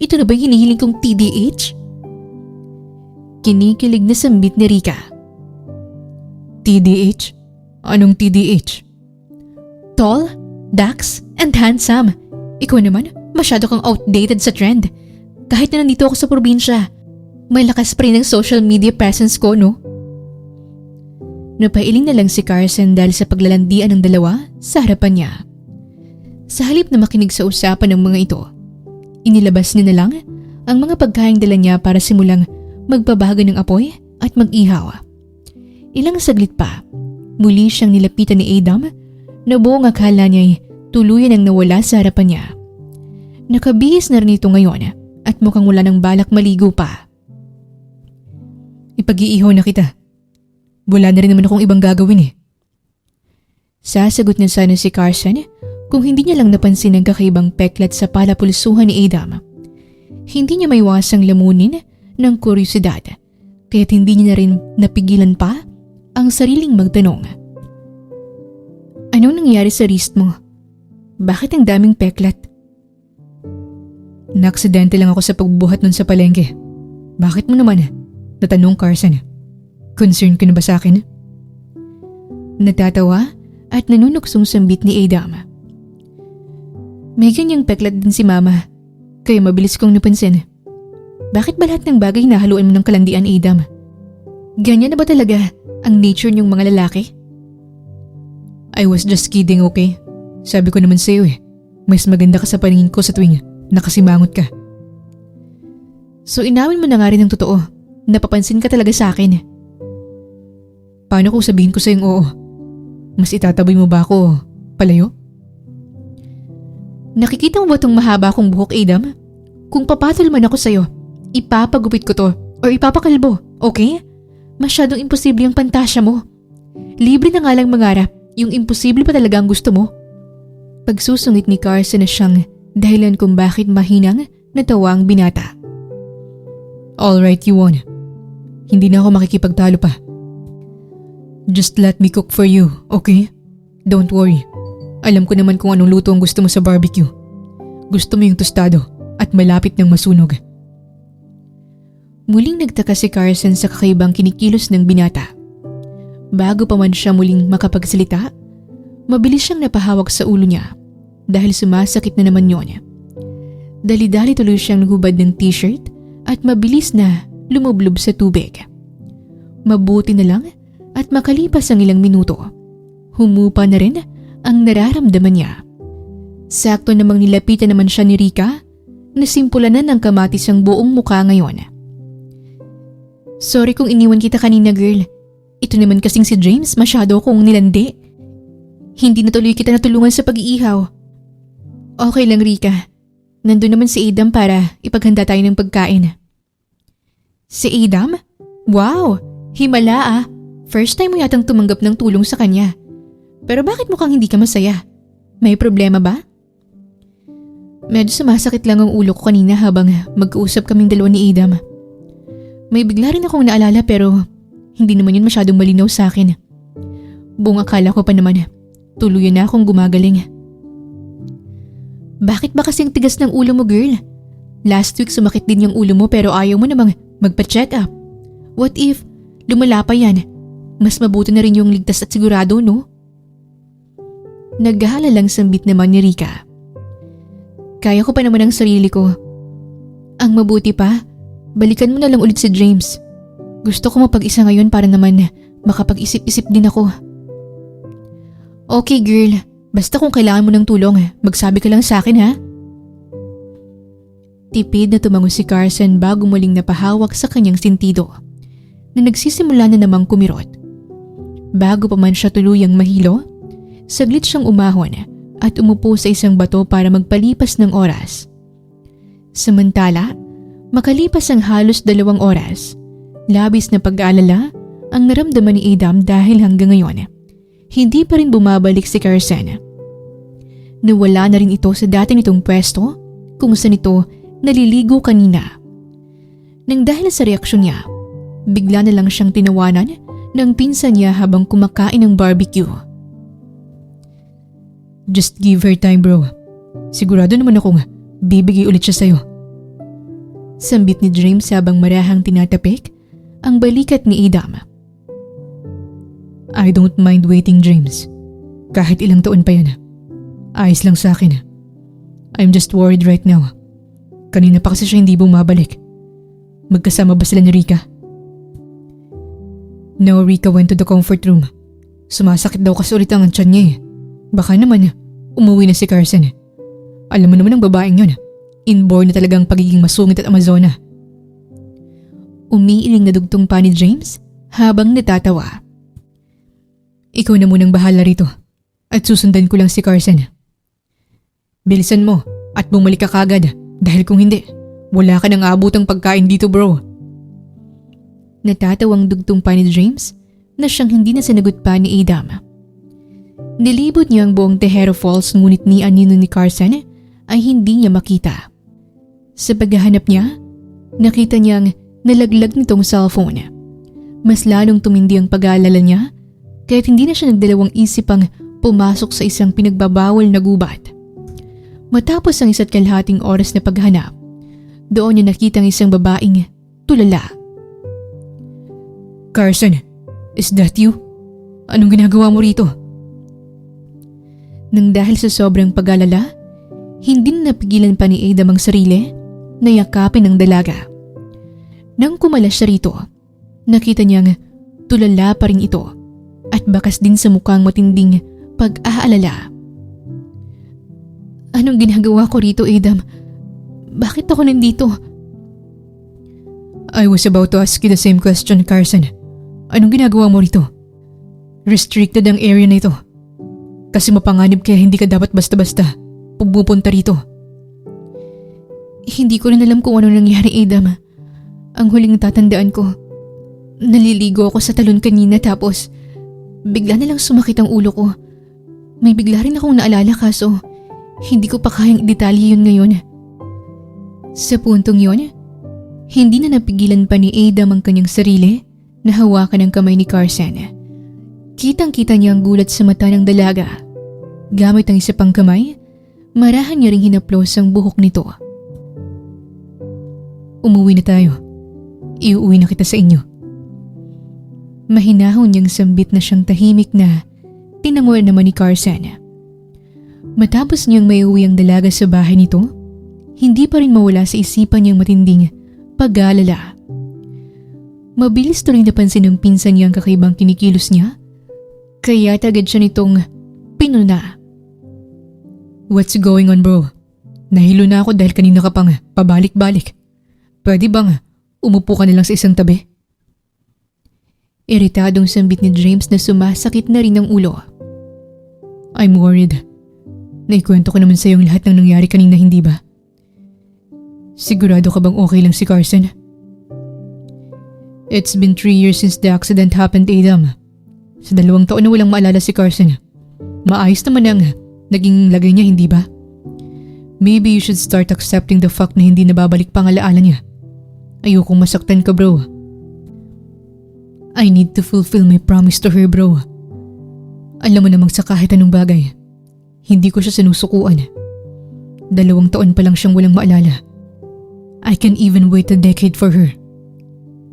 ito na ba hinihiling kong TDH? Kinikilig na sambit ni Rika. TDH? Anong TDH? Tall, dax, and handsome. Ikaw naman, masyado kang outdated sa trend. Kahit na nandito ako sa probinsya, may lakas pa rin ang social media presence ko, no? Napailing na lang si Carson dahil sa paglalandian ng dalawa sa harapan niya. Sa halip na makinig sa usapan ng mga ito, inilabas niya na lang ang mga pagkaing dala niya para simulang magbabaga ng apoy at mag-ihaw. Ilang saglit pa, muli siyang nilapitan ni Adam na buong akala niya'y tuluyan ang nawala sa harapan niya. Nakabihis na rin ito ngayon at mukhang wala ng balak maligo pa. Ipag-iihaw na kita. Wala na rin naman akong ibang gagawin eh. Sasagot na sana si Carson kung hindi niya lang napansin ang kakaibang peklat sa palapulsuhan ni Adam. Hindi niya maiwasang lamunin ng kuryosidad kaya't hindi niya na rin napigilan pa ang sariling magtanong. Anong nangyari sa wrist mo? Bakit ang daming peklat? Naaksidente lang ako sa pagbubuhat nun sa palengke. Bakit mo naman? Natanong Carson. Concern ka na ba sa akin? Natatawa at nanunuksong sambit ni Adam. May ganyang peklat din si Mama, kaya mabilis kong napansin. Bakit ba lahat ng bagay nahaluan mo ng kalandian, Adam? Ganyan na ba talaga ang nature niyong mga lalaki? I was just kidding, okay? Sabi ko naman sa'yo mas maganda ka sa paningin ko sa tuwing nakasimangot ka. So inawin mo na nga rin ang totoo, napapansin ka talaga sa akin. Paano kung sabihin ko sa'yong oo? Mas itataboy mo ba ako palayo? Nakikita mo ba itong mahaba kong buhok, Adam? Kung papatol man ako sa'yo, ipapagupit ko to o ipapakalbo, okay? Masyadong imposible ang pantasya mo. Libre na nga lang mangarap, yung imposible pa talaga ang gusto mo. Pagsusungit ni Carson na siyang dahilan kung bakit mahinang natawa ang binata. Alright, you won. Hindi na ako makikipagtalo pa. Just let me cook for you, okay? Don't worry. Alam ko naman kung anong luto ang gusto mo sa barbecue. Gusto mo yung tostado at malapit ng masunog. Muling nagtaka si Carson sa kakaibang kinikilos ng binata. Bago pa man siya muling makapagsalita, mabilis siyang napahawak sa ulo niya dahil sumasakit na naman yun. Dali-dali tuloy siyang naghubad ng t-shirt at mabilis na lumublob sa tubig. Mabuti na lang at makalipas ang ilang minuto, humupa na rin ang nararamdaman niya. Sakto namang nilapitan naman siya ni Rika na simpulanan ng kamatis ang buong mukha ngayon. Sorry kung iniwan kita kanina, girl. Ito naman kasing si James masyado kong nilandi. Hindi natuloy kita natulungan sa pag-iihaw. Okay lang, Rika. Nandun naman si Adam para ipaghanda tayo ng pagkain. Si Adam? Wow! Himala ah! First time mo yatang tumanggap ng tulong sa kanya. Pero bakit mukhang hindi ka masaya? May problema ba? Medyo sumasakit lang ang ulo ko kanina habang mag-uusap kaming dalawa ni Adam. May bigla rin akong naalala pero hindi naman yun masyadong malinaw sa akin. Buong akala ko pa naman, tuluyan na akong gumagaling. Bakit ba kasing tigas ng ulo mo, girl? Last week sumakit din yung ulo mo pero ayaw mo namang magpa-check up. What if lumala pa yan? Mas mabuti na rin yung ligtas at sigurado, no? Naghahalalang sambit naman ni Rika. Kaya ko pa naman ang sarili ko. Ang mabuti pa, balikan mo na lang ulit si James. Gusto ko mapag-isa ngayon para naman makapag-isip-isip din ako. Okay girl, basta kung kailangan mo ng tulong, magsabi ka lang sa akin ha. Tipid na tumango si Carson bago muling napahawak sa kanyang sentido na nagsisimula na namang kumirot. Bago pa man siya tuluyang mahilo, saglit siyang umahon at umupo sa isang bato para magpalipas ng oras. Samantala, makalipas ang halos 2 oras, labis na pag-aalala ang naramdaman ni Adam dahil hanggang ngayon, hindi pa rin bumabalik si Carson. Nawala na rin ito sa dati nitong pwesto kung saan ito naliligo kanina. Nang dahil sa reaksyon niya, bigla na lang siyang tinawanan ng pinsan niya habang kumakain ng barbecue. Just give her time, bro. Sigurado naman akong bibigay ulit siya sa'yo. Sambit ni James habang marahang tinatapik ang balikat ni Adam. I don't mind waiting, James. Kahit ilang taon pa yan. Ayos lang sa akin. I'm just worried right now. Kanina pa kasi siya hindi bumabalik. Magkasama ba sila ni Rika? No, Rika went to the comfort room. Sumasakit daw kasi ulit ang tiyan niya. Baka naman umuwi na si Carson. Alam mo naman ang babaeng yun. Inborn na talagang pagiging masungit at Amazona. Umiiling na dugtong pa ni James habang natatawa. Ikaw na munang bahala rito at susundan ko lang si Carson. Bilisan mo at bumalik ka kagad dahil kung hindi, wala ka nang aabutang pagkain dito bro. Natatawang dugtong pa ni James na siyang hindi na sinagot pa ni Adam. Nilibot niya ang buong Tejero Falls ngunit ni anino ni Carson ay hindi niya makita. Sa paghahanap niya, nakita niyang nalaglag nitong cellphone. Mas lalong tumindi ang pag-aalala niya kaya't hindi na siya nagdalawang isipang pumasok sa isang pinagbabawal na gubat. Matapos ang 1.5 oras na paghanap, doon niya nakita ang isang babaeng tulala. Carson, is that you? Anong ginagawa mo rito? Nang dahil sa sobrang pag-alala, hindi na napigilan pa ni Adam ang sarili na yakapin ang dalaga. Nang kumalas siya rito, nakita niyang tulala pa rin ito at bakas din sa mukhang matinding pag-aalala. Anong ginagawa ko rito, Adam? Bakit ako nandito? I was about to ask you the same question, Carson. Anong ginagawa mo rito? Restricted ang area na ito. Kasi mapanganib kaya hindi ka dapat basta-basta pupunta rito. Hindi ko rin alam kung ano nangyari, Adam. Ang huling tatandaan ko, naliligo ako sa talon kanina tapos bigla na lang sumakit ang ulo ko. May bigla rin akong naalala kaso hindi ko pa kayang detalye yun ngayon. Sa puntong yun, hindi na napigilan pa ni Adam ang kanyang sarili na hawakan ang kamay ni Carson. Kitang-kita niya ang gulat sa mata ng dalaga. Gamit ang isa pang kamay, marahan niya ring hinaplos ang buhok nito. Umuwi na tayo. Iuwi na kita sa inyo. Mahinahon niyang sambit na siyang tahimik na tinanguan naman ni Carson. Matapos niyang maiuwi ang dalaga sa bahay nito, hindi pa rin mawala sa isipan niyang matinding pag-aalala. Mabilis tuloy napansin ng pinsan niya ang kakaibang kinikilos niya, kaya agad siya nitong pinuna. What's going on bro? Nahilo na ako dahil kanina ka pang pabalik-balik. Pwede bang umupo ka na lang sa isang tabi? Iritadong sambit ni James na sumasakit na rin ang ulo. I'm worried. Naikwento ko naman sa iyong lahat ng nangyari kanina, hindi ba? Sigurado ka bang okay lang si Carson? It's been 3 years since the accident happened, Adam. Sa 2 taon na walang maalala si Carson. Maayos naman ang naging lagay niya, hindi ba? Maybe you should start accepting the fact na hindi nababalik pa ang alaala niya. Ayokong masaktan ka, bro. I need to fulfill my promise to her, bro. Alam mo namang sa kahit anong bagay, hindi ko siya sinusukuan. 2 taon pa lang siyang walang maalala. I can even wait a decade for her.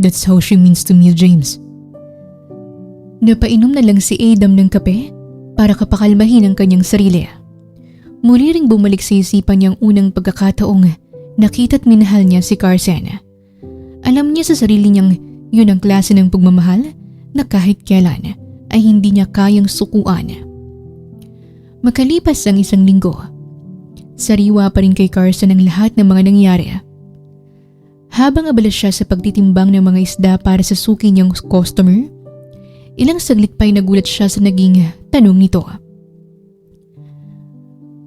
That's how she means to me, James. Napainom na lang si Adam ng kape para kapakalmahin ang kanyang sarili. Muli ring bumalik sa isipan niyang unang pagkakataong nakita't minahal niya si Carson. Alam niya sa sarili niyang yun ang klase ng pagmamahal na kahit kailan ay hindi niya kayang sukuan. Makalipas ang 1 linggo, sariwa pa rin kay Carson ang lahat ng mga nangyari. Habang abala siya sa pagtitimbang ng mga isda para sa suki niyang customer, ilang saglit pa'y nagulat siya sa naging tanong nito.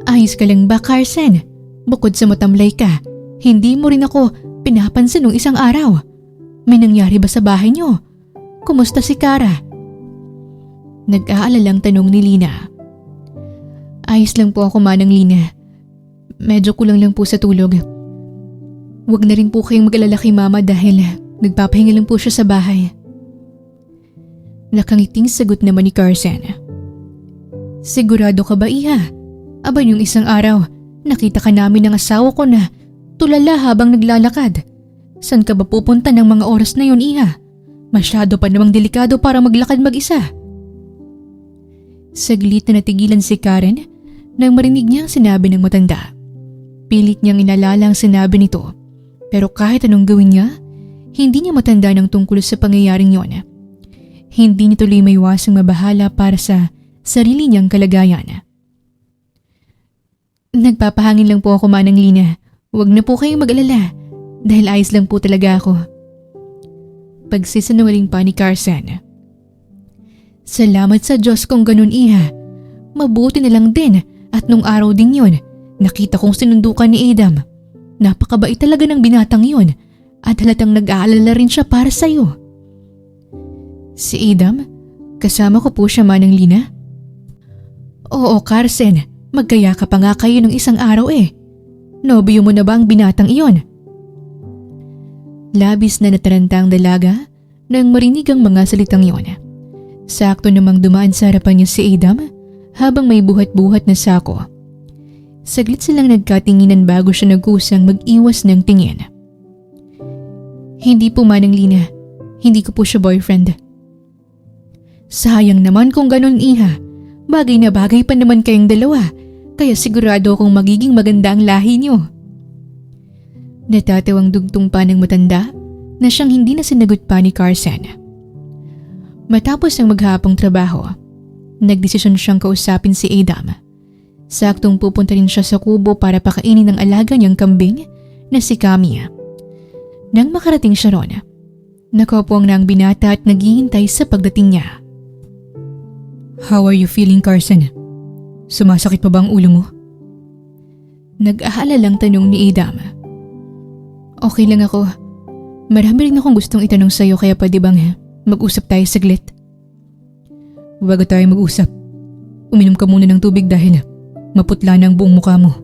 Ayos ka lang ba, Carson? Bukod sa matamlay ka, hindi mo rin ako pinapansin nung isang araw. May nangyari ba sa bahay niyo? Kumusta si Kara? Nag-aalalang tanong ni Lina. Ayos lang po ako, Manang Lina. Medyo kulang lang po sa tulog. Huwag na rin po kayong mag-alala kay Mama dahil nagpapahinga lang po siya sa bahay. Nakangiting sagot naman ni Carson. Sigurado ka ba, Iha? Aba, yung isang araw, nakita ka namin ng asawa ko na tulala habang naglalakad. San ka ba pupunta ng mga oras na yun, Iha? Masyado pa namang delikado para maglakad mag-isa. Saglit na natigilan si Karen nang marinig niya ang sinabi ng matanda. Pilit niyang inalala ang sinabi nito. Pero kahit anong gawin niya, hindi niya matanda ng tungkol sa pangyayaring yon. Hindi niya tuloy maiwasang mabahala para sa sarili niyang kalagayan. Nagpapahangin lang po ako, Manang Lina. Huwag na po kayong mag-alala dahil ayos lang po talaga ako. Pagsisinungaling pa ni Carson. Salamat sa Diyos kung ganun, iha. Mabuti na lang din at nung araw din yon, nakita kong sinundukan ni Adam. Napakabait talaga ng binatang yon at halatang nag-aalala rin siya para sa'yo. Si Adam? Kasama ko po siya, Manang Lina? Oo, Carson. Magkaya ka pa nga kayo ng isang araw eh. Nobyo mo na ba ang binatang iyon? Labis na nataranta ang dalaga nang marinig ang mga salitang iyon. Sakto namang dumaan sa harapan niya si Adam habang may buhat-buhat na sako. Saglit silang nagkatinginan bago siya nagkusang mag-iwas ng tingin. Hindi po, Manang Lina. Hindi ko po siya boyfriend. Sayang naman kung ganun, iha. Bagay na bagay pa naman kayong dalawa. Kaya sigurado akong magiging maganda ang lahi niyo. Natatawang dugtong pa ng matanda na siyang hindi na sinagot pa ni Carson. Matapos ang maghapong trabaho, nagdesisyon siyang kausapin si Adam. Saktong pupunta rin siya sa kubo para pakainin ng alaga niyang kambing na si Kami. Nang makarating siya ron, nakaupuang na ang binata at naghihintay sa pagdating niya. How are you feeling, Carson? Sumasakit pa ba ang ulo mo? Nag-aalalang tanong ni Adam. Okay lang ako. Marami rin akong gustong itanong sa'yo kaya pwede bang mag-usap tayo saglit? Bago tayo mag-usap, uminom ka muna ng tubig dahil maputla na ang buong mukha mo.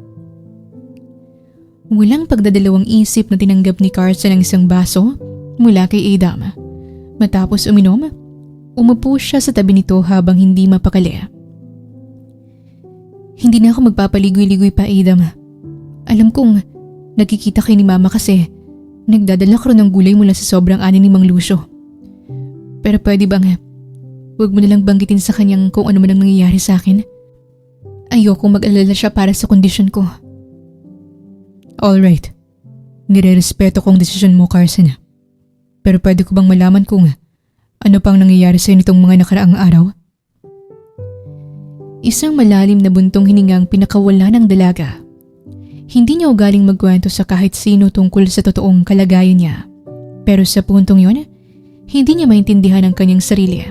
Walang pagdadalawang isip na tinanggap ni Carson ang isang baso mula kay Adam. Matapos uminom, umupo siya sa tabi nito habang hindi mapakali. Hindi na ako magpapaligoy-ligoy pa, Adam. Alam kong nagkikita kay ni Mama kasi nagdadala ko ng gulay mula sa sobrang ani ni Mang Lucio. Pero pwede bang huwag mo nalang banggitin sa kanyang kung ano man ang nangyayari sa akin? Ayokong mag-alala siya para sa kondisyon ko. Alright. Nire-respeto ko ang desisyon mo, Carson. Pero pwede ko bang malaman kung ano pang nangyayari sa nitong mga nakaraang araw? Isang malalim na buntong hiningang pinakawala ng dalaga. Hindi niya ugaling magkwento sa kahit sino tungkol sa totoong kalagayan niya. Pero sa puntong yon, hindi niya maintindihan ang kanyang sarili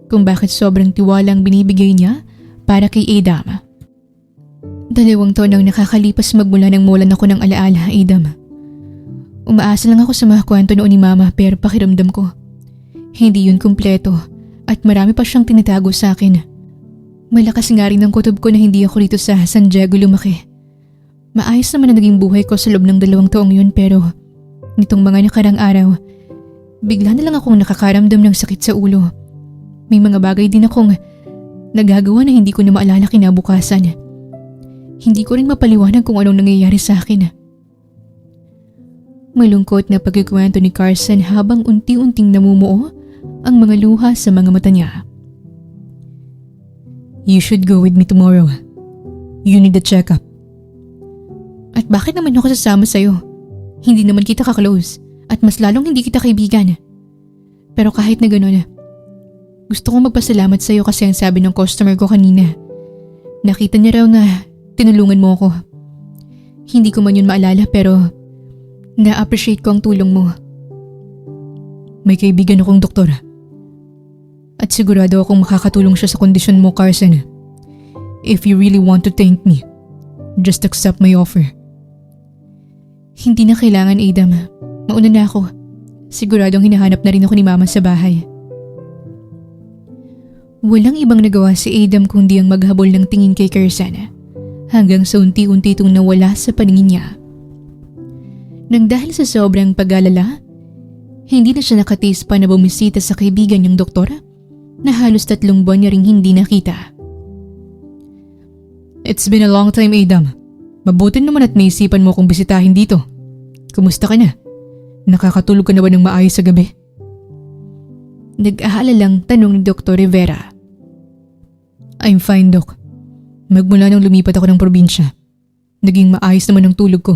kung bakit sobrang tiwalang binibigay niya para kay Adam. 2 taon nang nakakalipas magmula nang mulan ako ng alaala, Adam. Umaasa lang ako sa mga kwento noon ni Mama pero pakiramdam ko, hindi yun kumpleto at marami pa siyang tinatago sa akin. Malakas nga rin ang kutob ko na hindi ako rito sa San Diego lumaki. Maayos naman ang naging buhay ko sa loob ng 2 taong yun pero nitong mga nakarang araw, bigla na lang akong nakakaramdam ng sakit sa ulo. May mga bagay din akong nagagawa na hindi ko na maalala kinabukasan. Hindi ko rin mapaliwanag kung anong nangyayari sa akin. Malungkot na pagkikwento ni Carson habang unti-unting namumuo ang mga luha sa mga mata niya. You should go with me tomorrow. You need a check-up. At bakit naman ako sasama sa'yo? Hindi naman kita ka-close at mas lalong hindi kita kaibigan. Pero kahit na gano'n, gusto kong magpasalamat sa'yo kasi ang sabi ng customer ko kanina. Nakita niya raw na tinulungan mo ako. Hindi ko man yun maalala pero na-appreciate ko ang tulong mo. May kaibigan akong doktor. At sigurado akong makakatulong siya sa kondisyon mo, Carson. If you really want to thank me, just accept my offer. Hindi na kailangan, Adam. Mauna na ako. Siguradong hinahanap na rin ako ni Mama sa bahay. Walang ibang nagawa si Adam kundi ang maghabol ng tingin kay Carson hanggang sa unti-unti itong nawala sa paningin niya. Nang dahil sa sobrang pag-alala, hindi na siya nakatiis pa na bumisita sa kaibigan niyang doktor na halos 3 buwan niya ring hindi nakita. It's been a long time, Adam. Mabuti naman at naisipan mo kong bisitahin dito. Kumusta ka na? Nakakatulog ka na ba ng maayos sa gabi? Nag-aalalang tanong ni Dr. Rivera. I'm fine, Doc. Magmula nang lumipat ako ng probinsya, naging maayos naman ang tulog ko.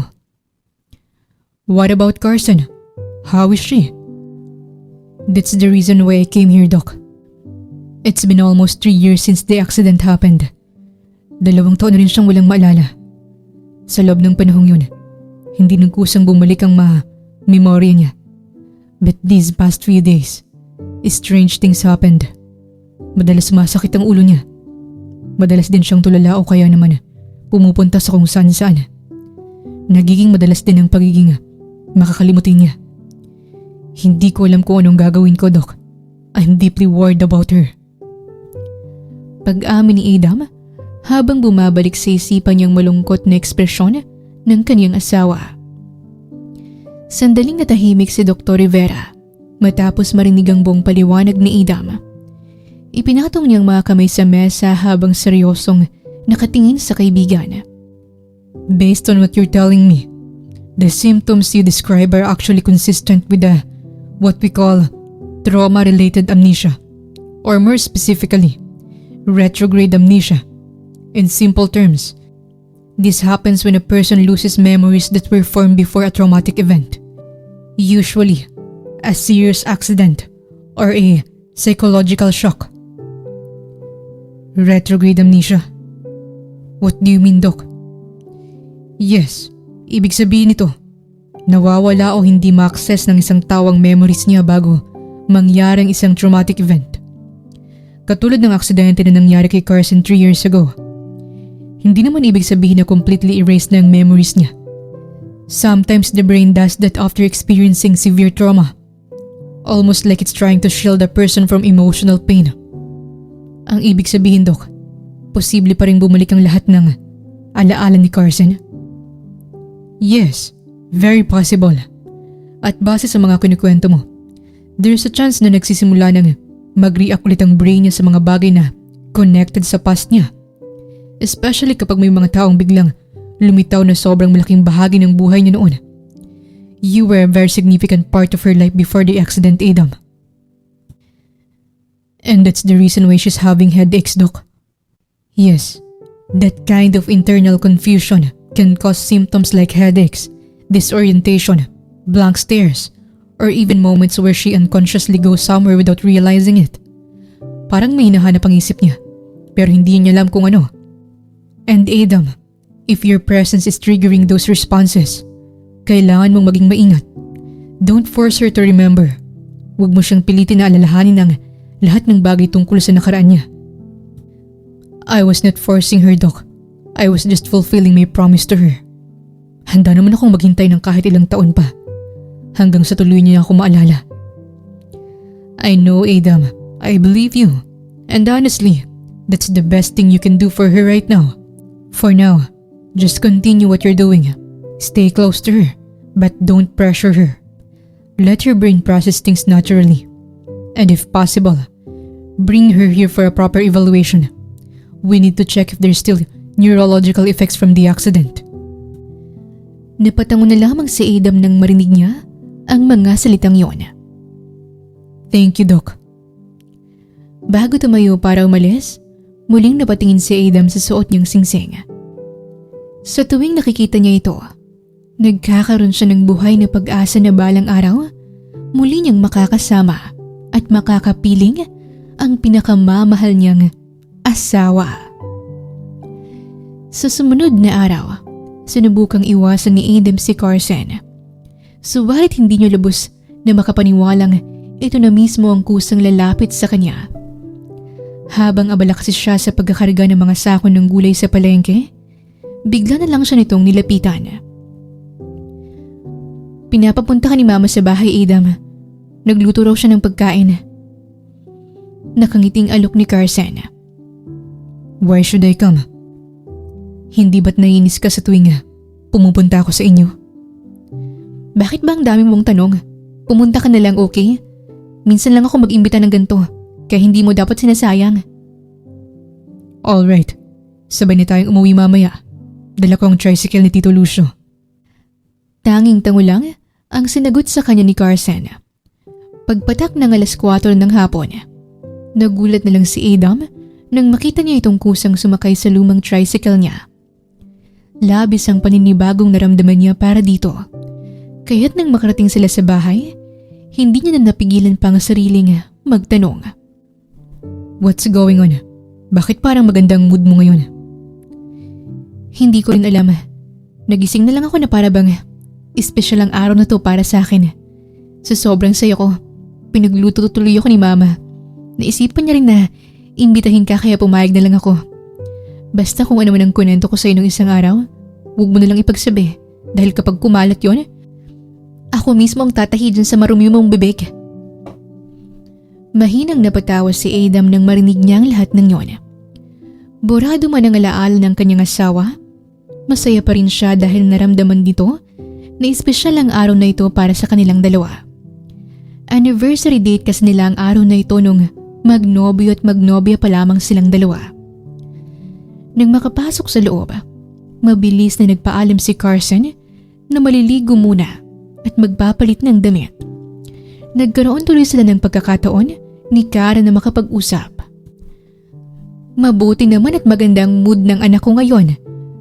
What about Carson? How is she? That's the reason why I came here, Doc. It's been almost 3 years since the accident happened. 2 taon na rin siyang walang maalala. Sa loob ng panahong yun, Hindi nagkusang bumalik ang memorya niya. But these past few days, strange things happened. Madalas masakit ang ulo niya. Madalas din siyang tulala o kaya naman pumupunta sa kung saan-saan. Nagiging madalas din ang pagiging makakalimutin niya. Hindi ko alam kung anong gagawin ko, Doc. I'm deeply worried about her. Pag-amin ni Adam, habang bumabalik sa isipan niyang malungkot na ekspresyon ng kanyang asawa. Sandaling natahimik si Dr. Rivera matapos marinig ang buong paliwanag ni Adam. Ipinatong niyang mga kamay sa mesa habang seryosong nakatingin sa kaibigan. Based on what you're telling me, the symptoms you describe are actually consistent with what we call trauma-related amnesia, or more specifically, retrograde amnesia. In simple terms, this happens when a person loses memories that were formed before a traumatic event, usually a serious accident or a psychological shock. Retrograde amnesia? What do you mean, Doc? Yes, ibig sabihin nito, nawawala o hindi ma-access ng isang tao ang memories niya bago mangyari ang isang traumatic event. Katulad ng aksidente na nangyari kay Carson 3 years ago. Hindi naman ibig sabihin na completely erased na ang memories niya. Sometimes the brain does that after experiencing severe trauma. Almost like it's trying to shield a person from emotional pain. Ang ibig sabihin, Doc, posible pa rin bumalik ang lahat ng alaala ni Carson? Yes, very possible. At base sa mga kinukwento mo, there's a chance na nagsisimula ng mag-react ulit ang brain niya sa mga bagay na connected sa past niya. Especially kapag may mga taong biglang lumitaw na sobrang malaking bahagi ng buhay niya noon. You were a very significant part of her life before the accident, Adam. And that's the reason why she's having headaches, Doc. Yes, that kind of internal confusion can cause symptoms like headaches, disorientation, blank stares, or even moments where she unconsciously goes somewhere without realizing it. Parang may hinahanap ang isip niya, pero hindi niya alam kung ano. And Adam, if your presence is triggering those responses, kailangan mong maging maingat. Don't force her to remember. Huwag mo siyang pilitin na alalahanin ang lahat ng bagay tungkol sa nakaraan niya. I was not forcing her, Doc. I was just fulfilling my promise to her. Handa naman akong maghintay ng kahit ilang taon pa, hanggang sa tuloy niya ako maalala. I know, Adam. I believe you. And honestly, that's the best thing you can do for her right now. For now, just continue what you're doing. Stay close to her, but don't pressure her. Let her brain process things naturally. And if possible, bring her here for a proper evaluation. We need to check if there's still neurological effects from the accident. Napatango na lamang si Adam nang marinig niya ang mga salitang yon. Thank you, Doc. Bago tumayo para umalis, muling napatingin si Adam sa suot niyang singsing. Sa tuwing nakikita niya ito, nagkakaroon siya ng buhay na pag-asa na balang araw, muli niyang makakasama at makakapiling ang pinakamamahal niyang asawa. Sa sumunod na araw, sinubukang iwasan ni Adam si Carson. Subalit hindi niya lubos na makapaniwalang ito na mismo ang kusang lalapit sa kanya. Habang abala kasi siya sa pagkakarga ng mga sako ng gulay sa palengke, bigla na lang siya nitong nilapitan. Pinapapunta ka ni Mama sa bahay, Adam. Nagluto raw siya ng pagkain. Nakangiting alok ni Carson. Why should I come? Hindi ba't naiinis ka sa tuwing pumupunta ako sa inyo? Bakit ba ang dami mong tanong? Pumunta ka na lang, okay? Minsan lang ako mag-imbita ng ganito, kaya hindi mo dapat sinasayang. Alright, sabay na tayong umuwi mamaya. Dala ko ang tricycle ni Tito Lucio. Tanging tango lang ang sinagot sa kanya ni Carson. Pagpatak ng 4:00 ng hapon, nagulat na lang si Adam nang makita niya itong kusang sumakay sa lumang tricycle niya. Labis ang paninibagong naramdaman niya para dito. Kaya't nang makarating sila sa bahay, hindi niya na napigilan pa ang sariling magtanong. What's going on? Bakit parang magandang mood mo ngayon? Hindi ko rin alam. Nagising na lang ako na para bang espesyal ang araw na to para sa akin. Sa sobrang saya ko, pinagluto tuloy ako ni Mama. Naisipan niya rin na imbitahin ka kaya pumayag na lang ako. Basta kung ano man ang kunento ko sa'yo nung isang araw, huwag mo na lang ipagsabi dahil kapag kumalat yon, ako mismo ang tatahi dyan sa marumi mong bibig. Mahinang napatawa si Adam nang marinig niya ang lahat ng yon. Borado man ang alaala ng kanyang asawa, masaya pa rin siya dahil naramdaman dito na espesyal ang araw na ito para sa kanilang dalawa. Anniversary date kasi nila ang araw na ito nung magnobyo at magnobya pa lamang silang dalawa. Nang makapasok sa loob, mabilis na nagpaalam si Carson na maliligo muna at magpapalit ng damit. Nagkaroon tuloy sila ng pagkakataon ni Kara na makapag-usap. Mabuti naman at magandang mood ng anak ko ngayon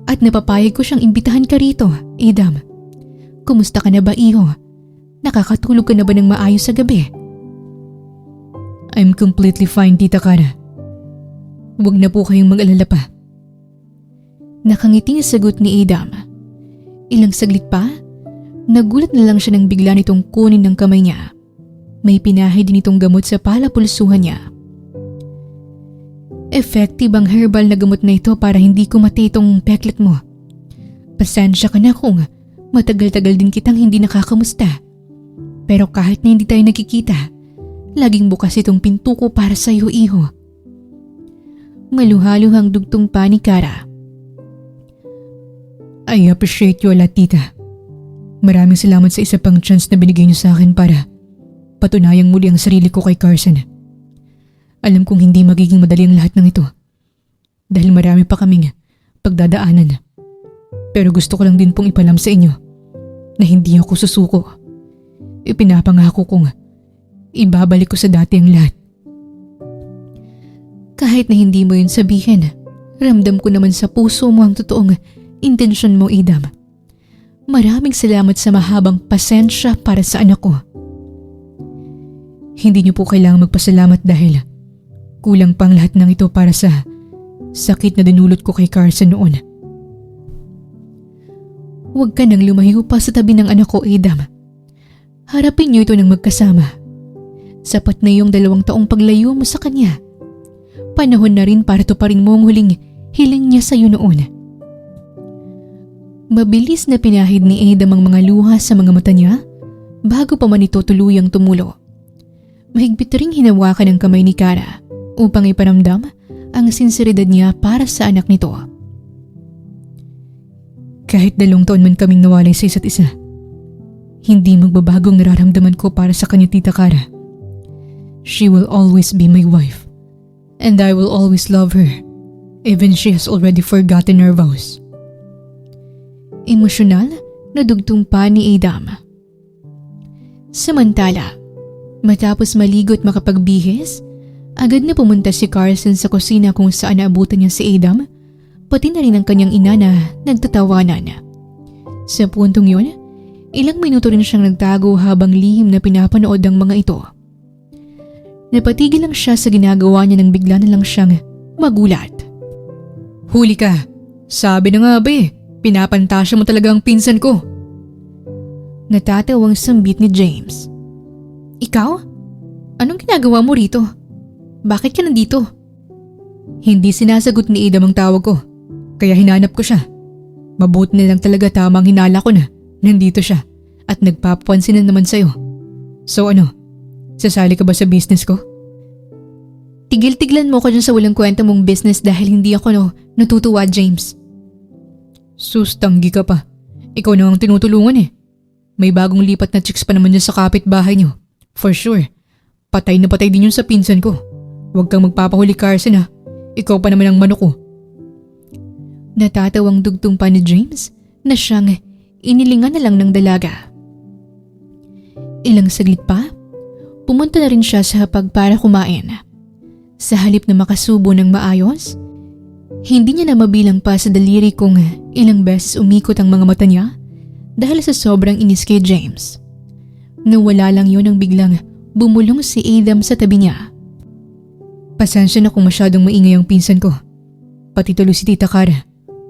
at napapayag ko siyang imbitahan ka rito, Adam. Kumusta ka na ba, iho? Nakakatulog ka na ba ng maayos sa gabi? I'm completely fine, Tita Kara. Huwag na po kayong mag-alala pa. Nakangiting sagot ni Adam. Ilang saglit pa, nagulat na lang siya nang bigla nitong kunin ng kamay niya. May pinahay din itong gamot sa palapulsuhan niya. Effective ang herbal na gamot na ito para hindi kumati itong peklat mo. Pasensya ka na kung matagal-tagal din kitang hindi nakakamusta. Pero kahit na hindi tayo nakikita, laging bukas itong pinto ko para sa iyo, iho. Maluhaluhang dugtong pa ni Kara. I appreciate you a lot, Tita. Maraming salamat sa isa pang chance na binigay niyo sa akin para patunayang muli ang sarili ko kay Carson. Alam kong hindi magiging madali ang lahat ng ito dahil marami pa kaming pagdadaanan. Pero gusto ko lang din pong ipalam sa inyo na hindi ako susuko. Ipinapangako kong ibabalik ko sa dati ang lahat. Kahit na hindi mo yun sabihin, ramdam ko naman sa puso mo ang totoong intensyon mo, Adam. Maraming salamat sa mahabang pasensya para sa anak ko. Hindi niyo po kailangang magpasalamat dahil kulang pang lahat ng ito para sa sakit na dinulot ko kay Carson noon. Huwag ka nang lumayo pa sa tabi ng anak ko, Adam. Harapin niyo ito ng magkasama. Sapat na yung 2 taong paglayo mo sa kanya. Panahon na rin para tuparin mo ang huling hiling niya sa iyo noon. Mabilis na pinahid ni Adam ang mga luha sa mga mata niya bago pa man ito tuluyang tumulo. Mahigpit ring hinawakan ang kamay ni Kara upang iparamdam ang sinseridad niya para sa anak nito. Kahit 2 taon man kaming nawalay sa isa't isa, hindi magbabagong nararamdaman ko para sa kanya, Tita Kara. She will always be my wife, and I will always love her, even she has already forgotten her vows. Emosyonal na dugtong pa ni Adam. Samantala, matapos maligo at makapagbihis, agad na pumunta si Carson sa kusina kung saan naabutan niya si Adam, pati na rin ang kanyang ina na nagtatawanan. Sa puntong yun, ilang minuto rin siyang nagtago habang lihim na pinapanood ang mga ito. Napatigil lang siya sa ginagawa niya nang bigla na lang siyang magulat. Huli ka! Sabi na nga ba pinapantasya mo talaga ang pinsan ko. Natatawang sambit ni James. Ikaw? Anong ginagawa mo rito? Bakit ka nandito? Hindi sinasagot ni Adam ang tawag ko, kaya hinanap ko siya. Mabuti na lang talaga tamang hinala ko na nandito siya at nagpapansin na naman sa'yo. So ano, sasali ka ba sa business ko? Tigil-tiglan mo ko dyan sa walang kwenta mong business dahil hindi ako natutuwa, James. Sus, tanggi ka pa. Ikaw na ang tinutulungan May bagong lipat na chicks pa naman dyan sa kapitbahay niyo. For sure, patay na patay din yun sa pinsan ko. Huwag kang magpapahuli, Carson ha. Ikaw pa naman ang manok ko. Natatawang dugtong pa ni James na siyang inilingan na lang ng dalaga. Ilang saglit pa, pumunta na rin siya sa hapag para kumain. Sa halip na makasubo ng maayos, hindi niya na mabilang pa sa daliri kung ilang beses umikot ang mga mata niya dahil sa sobrang inis kay James. Nawala lang yun nang biglang bumulong si Adam sa tabi niya. Pasensya na kung masyadong maingay ang pinsan ko. Pati tuloy si Tita Kara.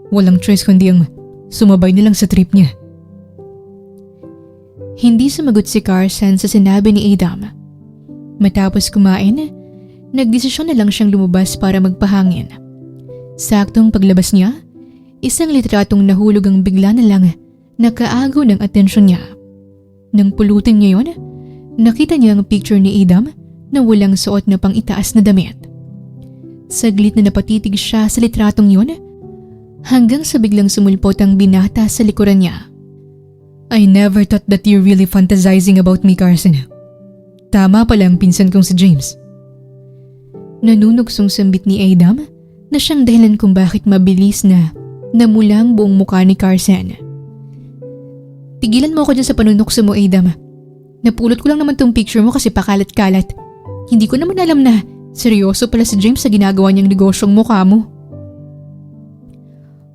Walang choice kundi ang sumabay na lang sa trip niya. Hindi sumagot si Carson sa sinabi ni Adam. Matapos kumain, nagdesisyon na lang siyang lumabas para magpahangin. Saktong paglabas niya, isang litratong nahulog ang bigla na lang nakaagaw ng atensyon niya. Nang pulutin niya yon, nakita niya ang picture ni Adam na walang suot na pang-itaas na damit. Saglit na napatitig siya sa litratong yon hanggang sa biglang sumulpot ang binata sa likuran niya. I never thought that you're really fantasizing about me, Carson. Tama pala ang pinsan kong si James. Nanunugsong sambit ni Adam na siyang dahilan kung bakit mabilis na namula ang buong mukha ni Carson. Tigilan mo ako dyan sa panunukso mo, Adam. Napulot ko lang naman tong picture mo kasi pakalat-kalat. Hindi ko naman alam na seryoso pala si James sa ginagawa niyang negosyong mukha mo.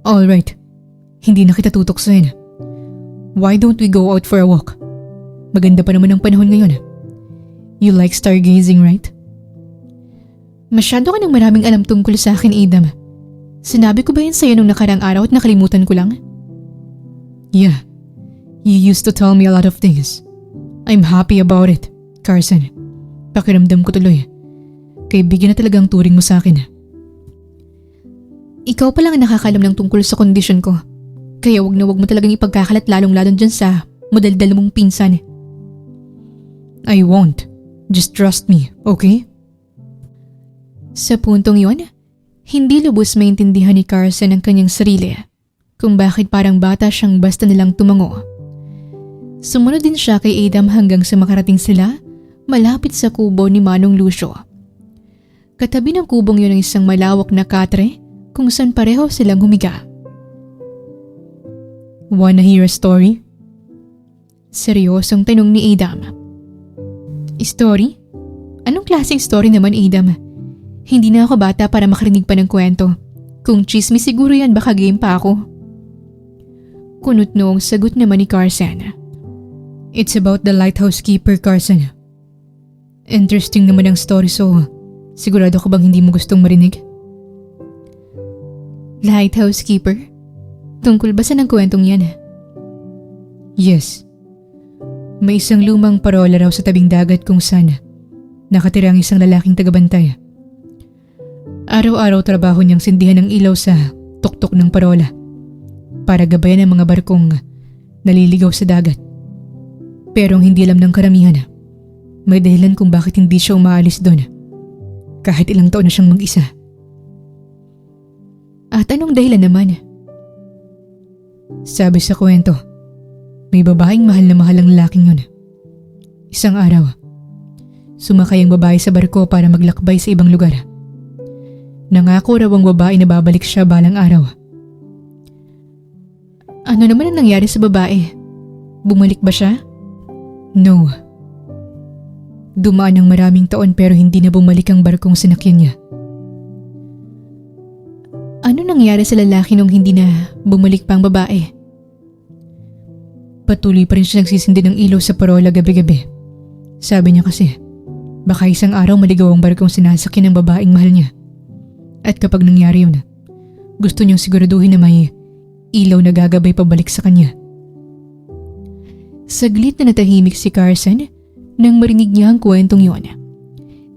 Alright, hindi na kita tutuksoin. Why don't we go out for a walk? Maganda pa naman ang panahon ngayon. You like stargazing, right? Masyado ka nang maraming alam tungkol sa akin, Adam. Sinabi ko ba yan sa'yo nung nakarang araw at nakalimutan ko lang? Yeah, you used to tell me a lot of things. I'm happy about it, Carson. Pakiramdam ko tuloy. Kaibigan na talagang turing mo sa akin. Ikaw pa lang ang nakakalam ng tungkol sa kondisyon ko. Kaya wag na wag mo talagang ipagkakalat lalong-lalong dyan sa madaldal mong pinsan. I won't. Just trust me, okay? Sa puntong yon, hindi lubos maintindihan ni Carson ang kanyang sarili kung bakit parang bata siyang basta nilang tumango. Sumunod din siya kay Adam hanggang sa makarating sila malapit sa kubo ni Manong Lucio. Katabi ng kubong yon ang isang malawak na katre kung saan pareho silang humiga. Wanna hear a story? Seryosong tanong ni Adam. Story? Anong klaseng story naman, Adam? Hindi na ako bata para makarinig pa ng kwento. Kung chismis siguro yan baka game pa ako. Kunot noong sagot naman ni Carson. It's about the lighthouse keeper, Carson. Interesting naman ang story, so sigurado ka bang hindi mo gustong marinig? Lighthouse keeper? Tungkol ba sa ng kwentong yan? Yes. May isang lumang parola raw sa tabing dagat kung saan nakatira ang isang lalaking tagabantay. Araw-araw trabaho niyang sindihan ng ilaw sa tuktok ng parola para gabayan ang mga barkong naliligaw sa dagat. Pero ang hindi alam ng karamihan, may dahilan kung bakit hindi siya umaalis doon kahit ilang taon na siyang mag-isa. At anong dahilan naman? Sabi sa kwento, may babaeng mahal ang lalaking yun. Isang araw, sumakay ang babae sa barko para maglakbay sa ibang lugar. Nangako raw ang babae na babalik siya balang araw. Ano naman ang nangyari sa babae? Bumalik ba siya? No. Dumaan ng maraming taon pero hindi na bumalik ang barkong sinakyan niya. Ano nangyari sa lalaki nung hindi na bumalik pa ang babae? Patuloy pa rin siya nagsisindi ng ilaw sa parola gabi-gabi. Sabi niya kasi, baka isang araw maligaw ang barkong sinasakyan ng babaeng mahal niya. At kapag nangyari yun, gusto niyang siguraduhin na may ilaw na gagabay pabalik sa kanya. Saglit na natahimik si Carson nang marinig niya ang kwentong yun.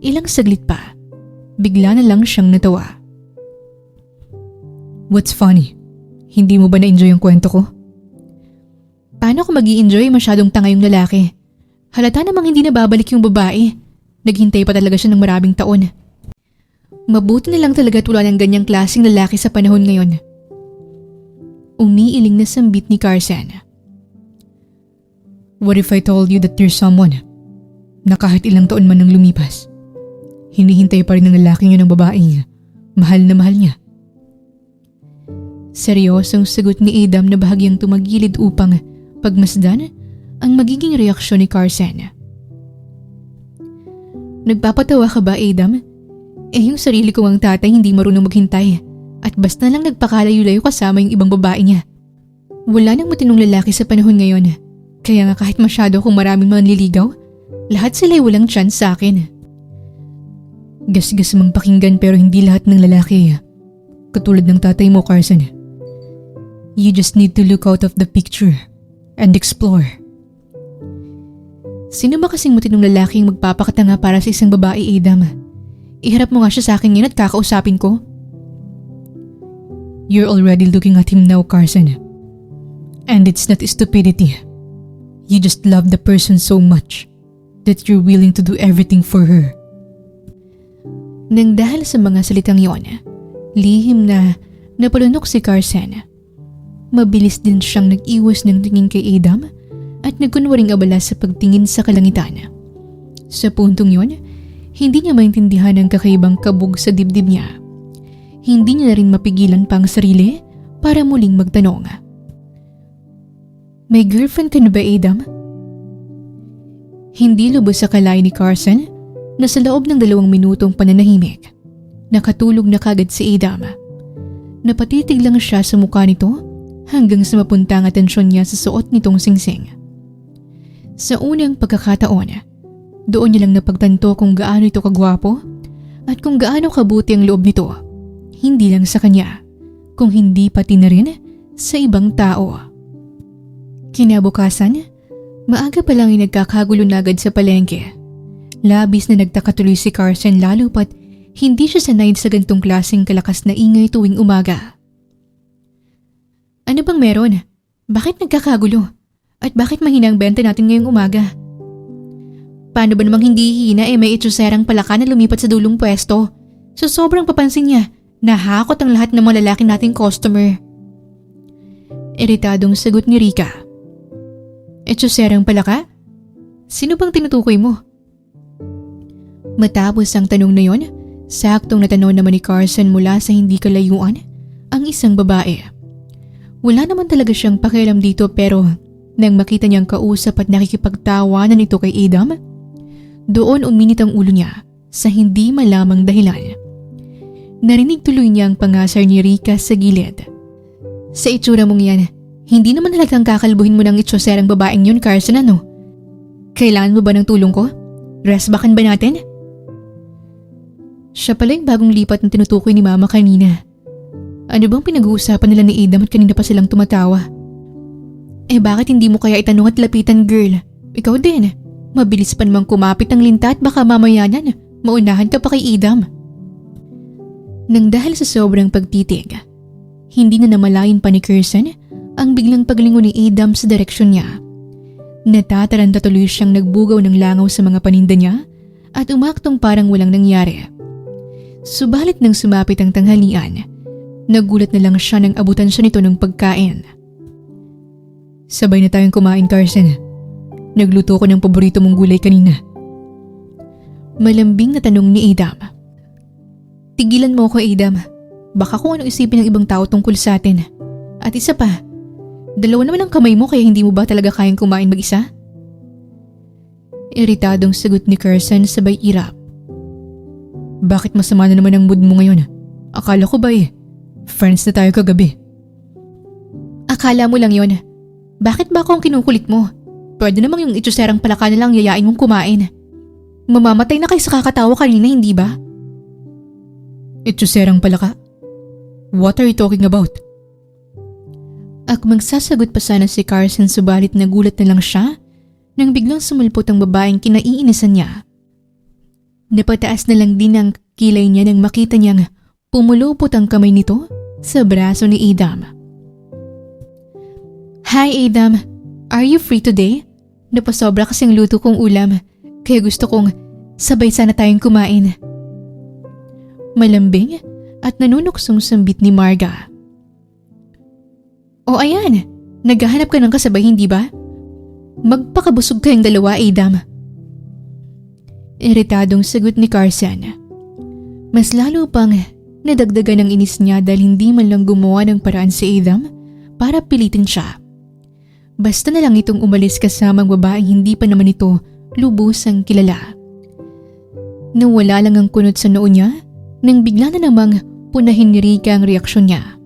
Ilang saglit pa, bigla na lang siyang natawa. What's funny? Hindi mo ba na-enjoy ang kwento ko? Paano ko mag-i-enjoy masyadong tanga yung lalaki? Halata namang hindi na babalik yung babae. Naghintay pa talaga siya ng maraming taon. Mabuti na lang talaga at wala ng ganyang klaseng lalaki sa panahon ngayon. Umiiling na sambit ni Carson. What if I told you that there's someone na kahit ilang taon man nang lumipas, hinihintay pa rin ng lalaking yun ang babaeng mahal na mahal niya? Seryosong sagot ni Adam na bahagyang tumagilid upang pagmasdan ang magiging reaksyon ni Carson. Nagpapatawa ka ba, Adam? Yung sarili ko ang tatay hindi marunong maghintay at basta lang nagpakalayo-layo kasama yung ibang babae niya. Wala nang matinong lalaki sa panahon ngayon. Kaya nga kahit masyado akong maraming manliligaw, lahat sila'y walang chance sa akin. Gasgas mang pakinggan pero hindi lahat ng lalaki katulad ng tatay mo, Carson. You just need to look out of the picture and explore. Sino ba kasing matinong lalaking magpapakatanga para sa isang babae, Adam? Iharap mo nga siya sa akin yun at kakausapin ko. You're already looking at him now, Carson. And it's not stupidity. You just love the person so much that you're willing to do everything for her. Nang dahil sa mga salitang yon, lihim na napalunok si Carson. Mabilis din siyang nag-iwas ng tingin kay Adam at nagkunwaring abala sa pagtingin sa kalangitan. Sa puntong yon, hindi niya maintindihan ang kakaibang kabog sa dibdib niya. Hindi niya na rin mapigilan pang sarili para muling magtanong. May girlfriend ka na ba, Adam? Hindi lubos sa kalay ni Carson na sa loob ng 2 minutong pananahimik, nakatulog na kagad si Adam. Napatitig lang siya sa mukha nito hanggang sa mapunta ang atensyon niya sa suot nitong singsing. Sa unang pagkakataon, doon niya lang napagtanto kung gaano ito kagwapo at kung gaano kabuti ang loob nito, hindi lang sa kanya, kung hindi pati na rin sa ibang tao. Kinabukasan, maaga pa lang ay nagkakagulo na agad sa palengke. Labis na nagtaka tuloy si Carson lalo pat hindi siya sanay sa gantong klaseng kalakas na ingay tuwing umaga. Ano bang meron? Bakit nagkakagulo? At bakit mahina ang benta natin ngayong umaga? Paano ba namang hindi hihina may itsuserang palaka na lumipat sa dulong pwesto? So sobrang papansin niya, nahakot ang lahat ng mga lalaki nating customer. Iritadong sagot ni Rika. Itsuserang palaka? Sino bang tinutukoy mo? Matapos ang tanong na yon, saktong natanaw naman ni Carson mula sa hindi kalayuan ang isang babae. Wala naman talaga siyang pakialam dito pero nang makita niyang kausap at nakikipagtawanan nito kay Adam, doon uminit ang ulo niya sa hindi malamang dahilan. Narinig tuloy niya ang pangasar ni Rika sa gilid. Sa itsura mong yan, hindi naman halatang kakalbuhin mo ng itsoserang babaeng yun, Carson, ano? Kailangan mo ba ng tulong ko? Resbakan ba natin? Siya pala yung bagong lipat na tinutukoy ni Mama kanina. Ano bang pinag-uusapan nila ni Adam at kanina pa silang tumatawa? Bakit hindi mo kaya itanong at lapitan, girl? Ikaw din. Mabilis pa namang kumapit ang linta at baka mamaya yan, maunahan ka pa kay Adam. Nang dahil sa sobrang pagtitig, hindi na namalayan pa ni Carson ang biglang paglingon ni Adam sa direksyon niya. Natataranta tuloy siyang nagbugaw ng langaw sa mga paninda niya at umaktong parang walang nangyari. Subalit nang sumapit ang tanghalian, nagulat na lang siya nang abutan siya nito ng pagkain. Sabay na tayong kumain, Carson. Nagluto ko ng paborito mong gulay kanina. Malambing na tanong ni Adam. Tigilan mo ako, Adam. Baka kung ano isipin ng ibang tao tungkol sa atin. At isa pa, 2 naman ang kamay mo kaya hindi mo ba talaga kayang kumain mag-isa? Iritadong sagot ni Carson sabay irap. Bakit masama na naman ang mood mo ngayon? Akala ko ba friends na tayo kagabi. Akala mo lang yon. Bakit ba ako ang kinukulit mo? Pwede namang yung itsuserang palaka na lang yayain mong kumain. Mamamatay na kayo sa kakatawa kanina, hindi ba? Itsuserang palaka? What are you talking about? Akmang sasagot pa sana si Carson subalit nagulat na lang siya nang biglang sumulpot ang babaeng kinaiinisan niya. Napataas na lang din ang kilay niya nang makita niyang pumulupot ang kamay nito sa braso ni Adam. Hi Adam, are you free today? Napasobra kasing luto kong ulam kaya gusto kong sabay sana tayong kumain. Malambing at nanunuksong sambit ni Marga. O ayan, naghahanap ka ng kasabay hindi ba? Magpakabusog kayong dalawa, Adam. Iritadong sagot ni Carson. Mas lalo pang nadagdagan ang inis niya dahil hindi man lang gumawa ng paraan si Adam para pilitin siya. Basta na lang itong umalis kasama ang babaeng hindi pa naman ito lubusang kilala. Nawala lang ang kunot sa noo niya nang bigla na namang punahin ni Rika ang reaksyon niya.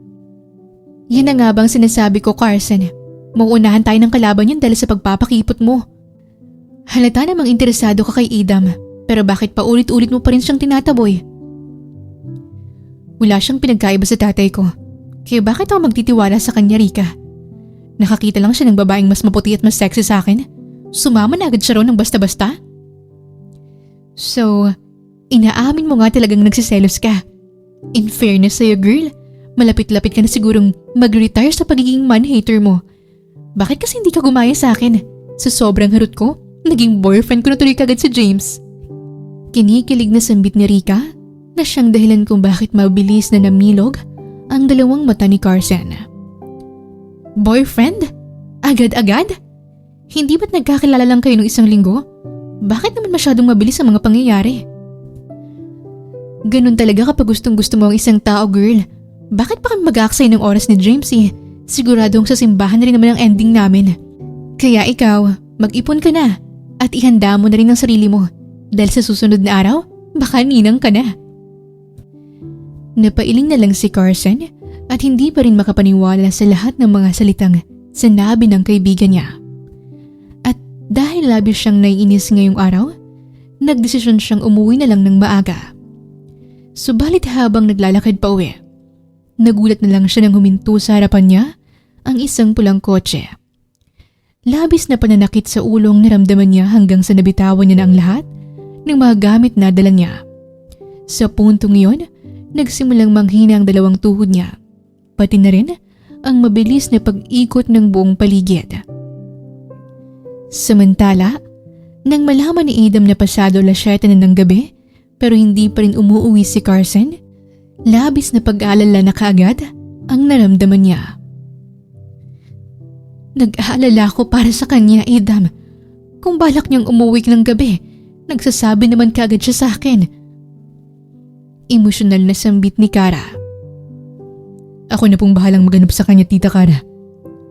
Yan na nga bang sinasabi ko, Carson? Mauunahan tayo ng kalaban niyan dahil sa pagpapakipot mo. Halata namang interesado ka kay Adam pero bakit pa ulit-ulit mo pa rin siyang tinataboy? Wala siyang pinagkaiba sa tatay ko kaya bakit ako magtitiwala sa kanya, Rika? Nakakita lang siya ng babaeng mas maputi at mas sexy sa akin. Sumama na agad siya ron ng basta-basta? So, inaamin mo nga talagang nagsiselos ka. In fairness sa'yo girl, malapit-lapit ka na sigurong mag-retire sa pagiging man-hater mo. Bakit kasi hindi ka gumaya sa akin? Sa sobrang harot ko, naging boyfriend ko na tuloy kagad si James. Kinikilig na sambit ni Rika na siyang dahilan kung bakit mabilis na namilog ang dalawang mata ni Carson. Boyfriend? Agad-agad? Hindi ba't nagkakilala lang kayo ng isang linggo? Bakit naman masyadong mabilis ang mga pangyayari? Ganun talaga kapag gustong-gusto mo ang isang tao, girl. Bakit pa kami mag-aaksay ng oras ni James eh? Siguradong sa simbahan na rin naman ang ending namin. Kaya ikaw, mag-ipon ka na at ihanda mo na rin ang sarili mo dahil sa susunod na araw, baka ninang ka na. Napailing na lang si Carson at hindi pa rin makapaniwala sa lahat ng mga salitang sinabi ng kaibigan niya. At dahil labis siyang naiinis ngayong araw, nagdesisyon siyang umuwi na lang ng maaga. Subalit habang naglalakad pa uwi, nagulat na lang siya nang huminto sa harapan niya ang isang pulang kotse. Labis na pananakit sa ulong naramdaman niya hanggang sa nabitawan niya na ang lahat ng mga gamit na dala niya. Sa puntong iyon, nagsimulang manghina ang dalawang tuhod niya, pati na rin ang mabilis na pag-ikot ng buong paligid. Samantala, nang malaman ni Adam na pasado 7:00 na ng gabi pero hindi pa rin umuuwi si Carson, labis na pag-aalala na kaagad ang naramdaman niya. Nag-aalala ko para sa kanya, Adam. Kung balak niyang umuwi ng gabi, nagsasabi naman kaagad siya sa akin. Emosyonal na sambit ni Kara. Ako na pong bahalang maghanap sa kanya, Tita Kara.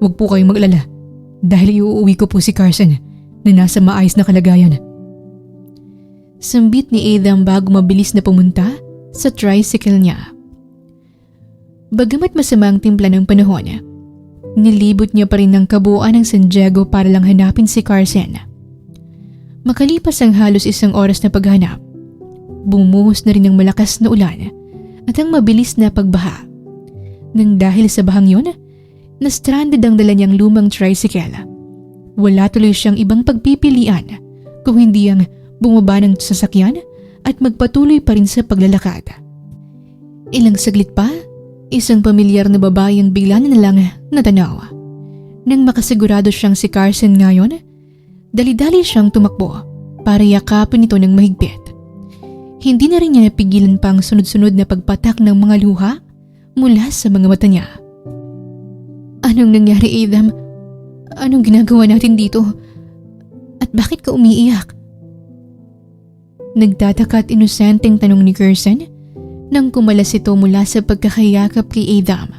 Huwag po kayong mag-alala dahil iuuwi ko po si Carson na nasa maayos na kalagayan. Sambit ni Adam bago mabilis na pumunta sa tricycle niya. Bagamat masama ang timpla ng panahon, nilibot niya pa rin ng kabuuan ng San Diego para lang hanapin si Carson. Makalipas ang halos 1 oras na paghanap, bumuhos na rin ang malakas na ulan at ang mabilis na pagbaha. Nang dahil sa bahang yun, na-stranded ang dala niyang lumang tricycle. Wala tuloy siyang ibang pagpipilian kung hindi ang bumaba ng sasakyan at magpatuloy pa rin sa paglalakad. Ilang saglit pa, isang pamilyar na babae ang bigla na lang natanaw. Nang makasigurado siyang si Carson ngayon, dali-dali siyang tumakbo para yakapin ito ng mahigpit. Hindi na rin niya napigilan pang sunod-sunod na pagpatak ng mga luha mula sa mga mata niya. Anong nangyari, Adam? Anong ginagawa natin dito? At bakit ka umiiyak? Nagtataka at inosenteng tanong ni Carson nang kumalas ito mula sa pagkakayakap kay Adam.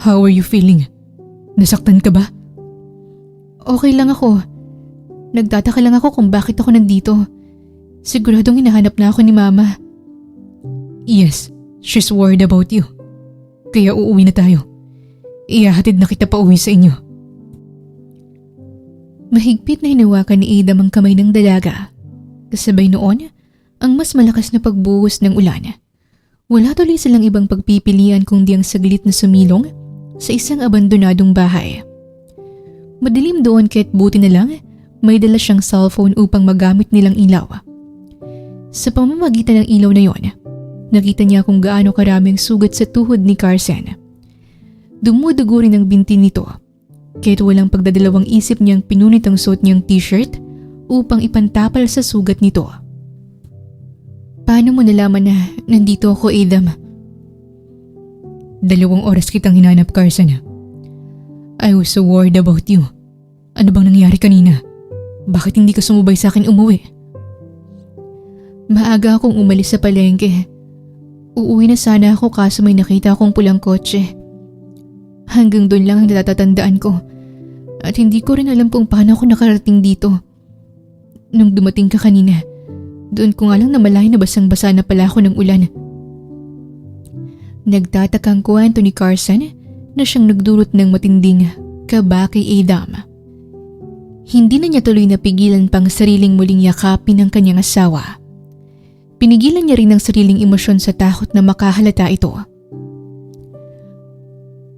How are you feeling? Nasaktan ka ba? Okay lang ako. Nagtataka lang ako kung bakit ako nandito. Siguradong hinahanap na ako ni Mama. Yes, she's worried about you. Kaya uuwi na tayo. Ihahatid na kita pa uwi sa inyo. Mahigpit na hinawakan ni Adam ang kamay ng dalaga. Kasabay noon, ang mas malakas na pagbuhos ng ulan. Wala tuloy silang ibang pagpipilian kundi ang saglit na sumilong sa isang abandonadong bahay. Madilim doon kahit buti na lang may dala siyang cellphone upang magamit nilang ilaw. Sa pamamagitan ng ilaw na yon, nakita niya kung gaano karaming sugat sa tuhod ni Carson. Dumudugo rin ang binti nito, kahit walang pagdadalawang isip niyang pinunit ang suot niyang t-shirt upang ipantapal sa sugat nito. Paano mo nalaman na nandito ako, Adam? 2 oras kitang hinanap, Carson. I was so worried about you. Ano bang nangyari kanina? Bakit hindi ka sumubay sa akin umuwi? Maaga akong umalis sa palengke. Uuwi na sana ako kaso may nakita akong pulang kotse. Hanggang doon lang ang natatandaan ko. At hindi ko rin alam kung paano ako nakarating dito. Nung dumating ka kanina, doon ko nga lang namalayan na basang-basa na pala ako ng ulan. Nagtatakang kwento ni Carson na siyang nagdulot ng matinding kaba kay Adam. Hindi na niya tuloy napigilan pang sariling muling yakapin ng kanyang asawa. Pinigilan niya rin ang sariling emosyon sa takot na makahalata ito.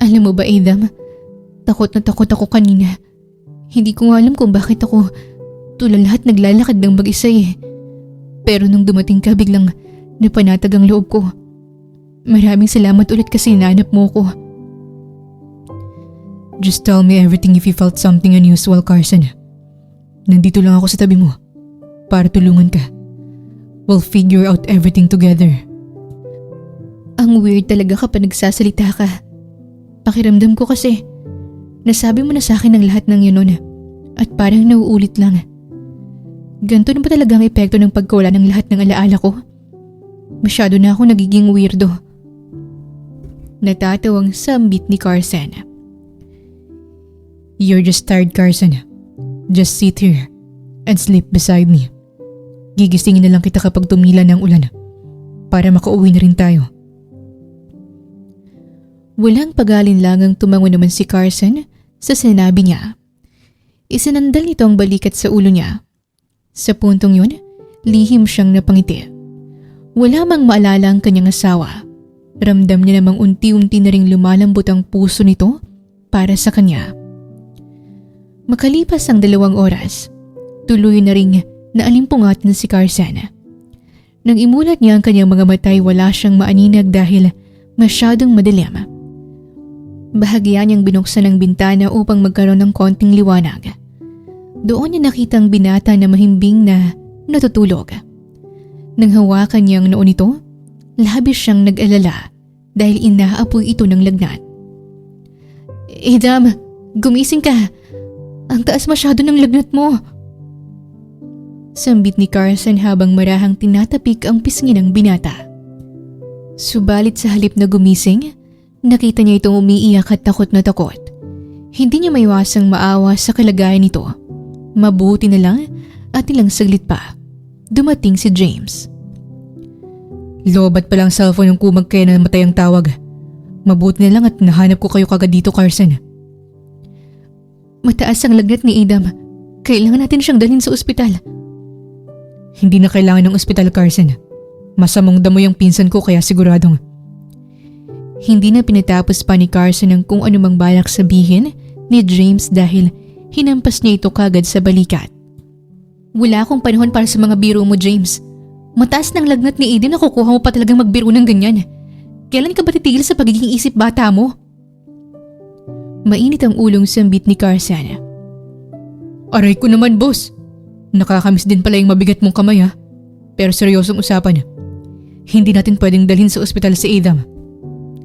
Alam mo ba, Adam, takot na takot ako kanina. Hindi ko nga alam kung bakit ako tulalahat naglalakad ng mag-isa eh. Pero nung dumating ka biglang napanatag ang loob ko. Maraming salamat ulit kasi hinanap mo ko. Just tell me everything if you felt something unusual, Carson. Nandito lang ako sa tabi mo para tulungan ka. We'll figure out everything together. Ang weird talaga kapag nagsasalita ka. Pakiramdam ko kasi nasabi mo na sa akin ang lahat ng yun nun at parang nauulit lang. Ganito na ba talaga ang epekto ng pagkawala ng lahat ng alaala ko? Masyado na ako nagiging weirdo. Natatawang sambit ni Carson. You're just tired, Carson. Just sit here and sleep beside me. Gigisingin na lang kita kapag tumila ng ulan para makauwi na rin tayo. Walang pag-alinlangang tumango naman si Carson sa sinabi niya. Isinandal nito ang balikat sa ulo niya. Sa puntong yun, lihim siyang napangiti. Wala mang maalala ang kanyang asawa. Ramdam niya namang unti-unti na ring lumalambot ang puso nito para sa kanya. Makalipas ang 2 oras, tuloy na ring naalimpungatan si Carson. Nang imulat niya ang kanyang mga matay, wala siyang maaninag dahil masyadong madilim. Bahagya niyang binuksan ang bintana upang magkaroon ng konting liwanag. Doon niya nakita ang binata na mahimbing na natutulog. Nang hawakan niya ang noon nito, labis siyang nag-alala dahil inaapoy ito ng lagnat. Adam, gumising ka! Ang taas masyado ng lagnat mo! Sambit ni Carson habang marahang tinatapik ang pisngi ng binata. Subalit sa halip na gumising, nakita niya itong umiiyak at takot na takot. Hindi niya maiwasang maawa sa kalagayan nito. Mabuti na lang at ilang saglit pa, dumating si James. Lobat pa lang cellphone ng kumag kaya namatay ang tawag. Mabuti na lang at nahanap ko kayo kagad dito, Carson. Mataas ang lagnat ni Adam. Kailangan natin siyang dalhin sa ospital. Hindi na kailangan ng ospital, Carson. Masamang damo yung pinsan ko kaya siguradong. Hindi na pinatapos pa ni Carson ang kung anumang balak sabihin ni James dahil hinampas niya ito kagad sa balikat. Wala akong panahon para sa mga biro mo, James. Mataas ng lagnat ni Eden na kukuha mo pa talagang magbiro ng ganyan. Kailan ka ba titigil sa pagiging isip bata mo? Mainit ang ulong sambit ni Carson. Aray ko naman, boss. Nakakamiss din pala yung mabigat mong kamay ha. Pero seryosong usapan. Hindi natin pwedeng dalhin sa ospital si Adam.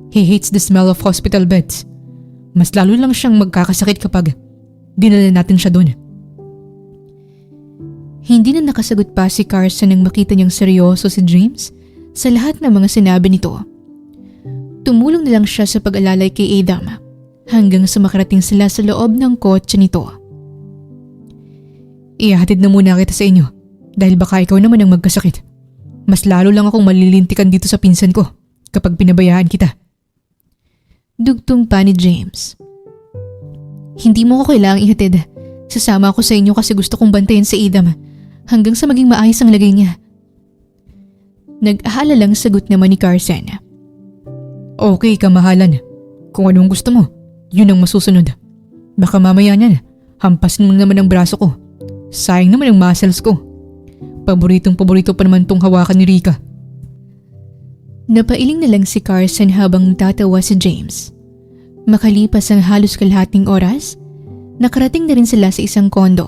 He hates the smell of hospital beds. Mas lalo lang siyang magkakasakit kapag dinala natin siya doon. Hindi na nakasagot pa si Carson nang makita niyang seryoso si James sa lahat ng mga sinabi nito. Tumulong na lang siya sa pag-alalay kay Adam hanggang sa makarating sila sa loob ng kotse nito. Ihahatid na muna kita sa inyo dahil baka ikaw naman ang magkasakit. Mas lalo lang akong malilintikan dito sa pinsan ko kapag pinabayaan kita. Dugtong pa ni James. Hindi mo ko kailangang ihatid. Sasama ako sa inyo kasi gusto kong bantayan si Adam hanggang sa maging maayos ang lagay niya. Nag-ahalalang sagot naman ni Carson. Okay, kamahalan. Kung anong gusto mo, yun ang masusunod. Baka mamaya niyan, hampasin mo naman ang braso ko. Sayang naman ang muscles ko. Paboritong-paborito pa naman tong hawakan ni Rika. Napailing na lang si Carson habang tatawa si James. Makalipas ang halos kalahating oras, nakarating na rin sila sa isang kondo.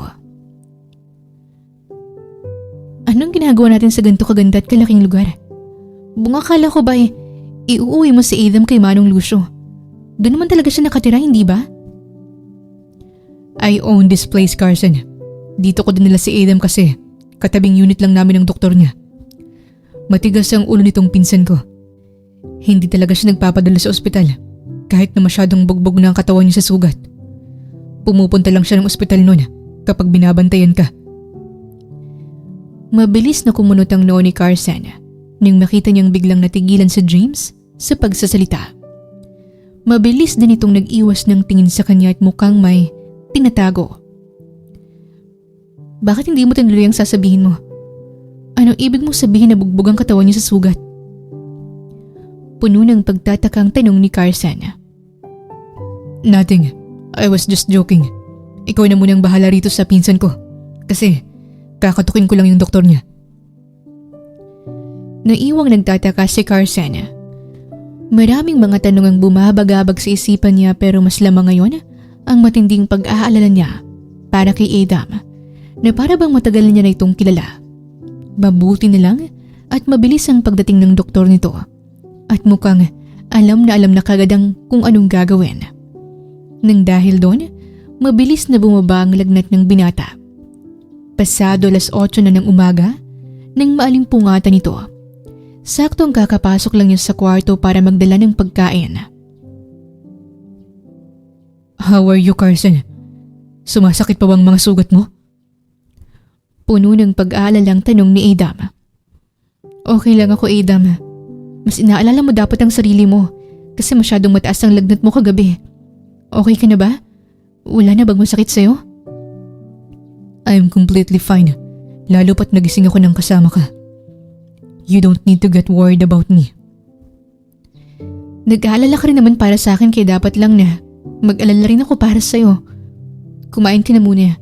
Anong ginagawa natin sa ganito kaganda at kalaking lugar? Akala ko ba iuuwi mo si Adam kay Manong Lucio? Doon naman talaga siya nakatira, hindi ba? I own this place, Carson. Dito ko dinala si Adam kasi katabing unit lang namin ng doktor niya. Matigas ang ulo nitong pinsan ko. Hindi talaga siya nagpapadala sa ospital kahit na masyadong bugbog na ang katawan niya sa sugat. Pumupunta lang siya ng ospital noon kapag binabantayan ka. Mabilis na kumunot ang noo ni Carson nang makita niyang biglang natigilan si James sa pagsasalita. Mabilis din itong nag-iwas ng tingin sa kanya at mukhang may tinatago. Bakit hindi mo tinuloy ang sasabihin mo? Anong ibig mong sabihin na bugbog ang katawan niya sa sugat? Puno ng pagtatakang tanong ni Carson. Nothing. I was just joking. ikaw na munang bahala rito sa pinsan ko. Kasi kakatukin ko lang yung doktor niya. Naiwang nagtataka si Carson. Maraming mga tanong ang bumabagabag sa isipan niya pero mas lamang ngayon ang matinding pag-aalala niya para kay Adam na para bang matagal niya na itong kilala. Mabuti na lang at mabilis ang pagdating ng doktor nito at mukhang alam na kagad ang kung anong gagawin. Nang dahil doon, mabilis na bumaba ang lagnat ng binata. Pasado 8:00 na ng umaga nang maalimpungatan ito. Saktong kakapasok lang niya sa kwarto para magdala ng pagkain. How are you, Carson? Sumasakit pa bang mga sugat mo? Puno ng pag-aalalang tanong ni Adam. Okay lang ako, Adam. Mas inaalala mo dapat ang sarili mo kasi masyadong mataas ang lagnat mo kagabi. Okay ka na ba? Wala na bang masakit sa'yo? I'm completely fine. Lalo pat nagising ako ng kasama ka. You don't need to get worried about me. Nag-aalala ka rin naman para sa akin kaya dapat lang na mag-alala rin ako para sa'yo. Kumain ka na muna.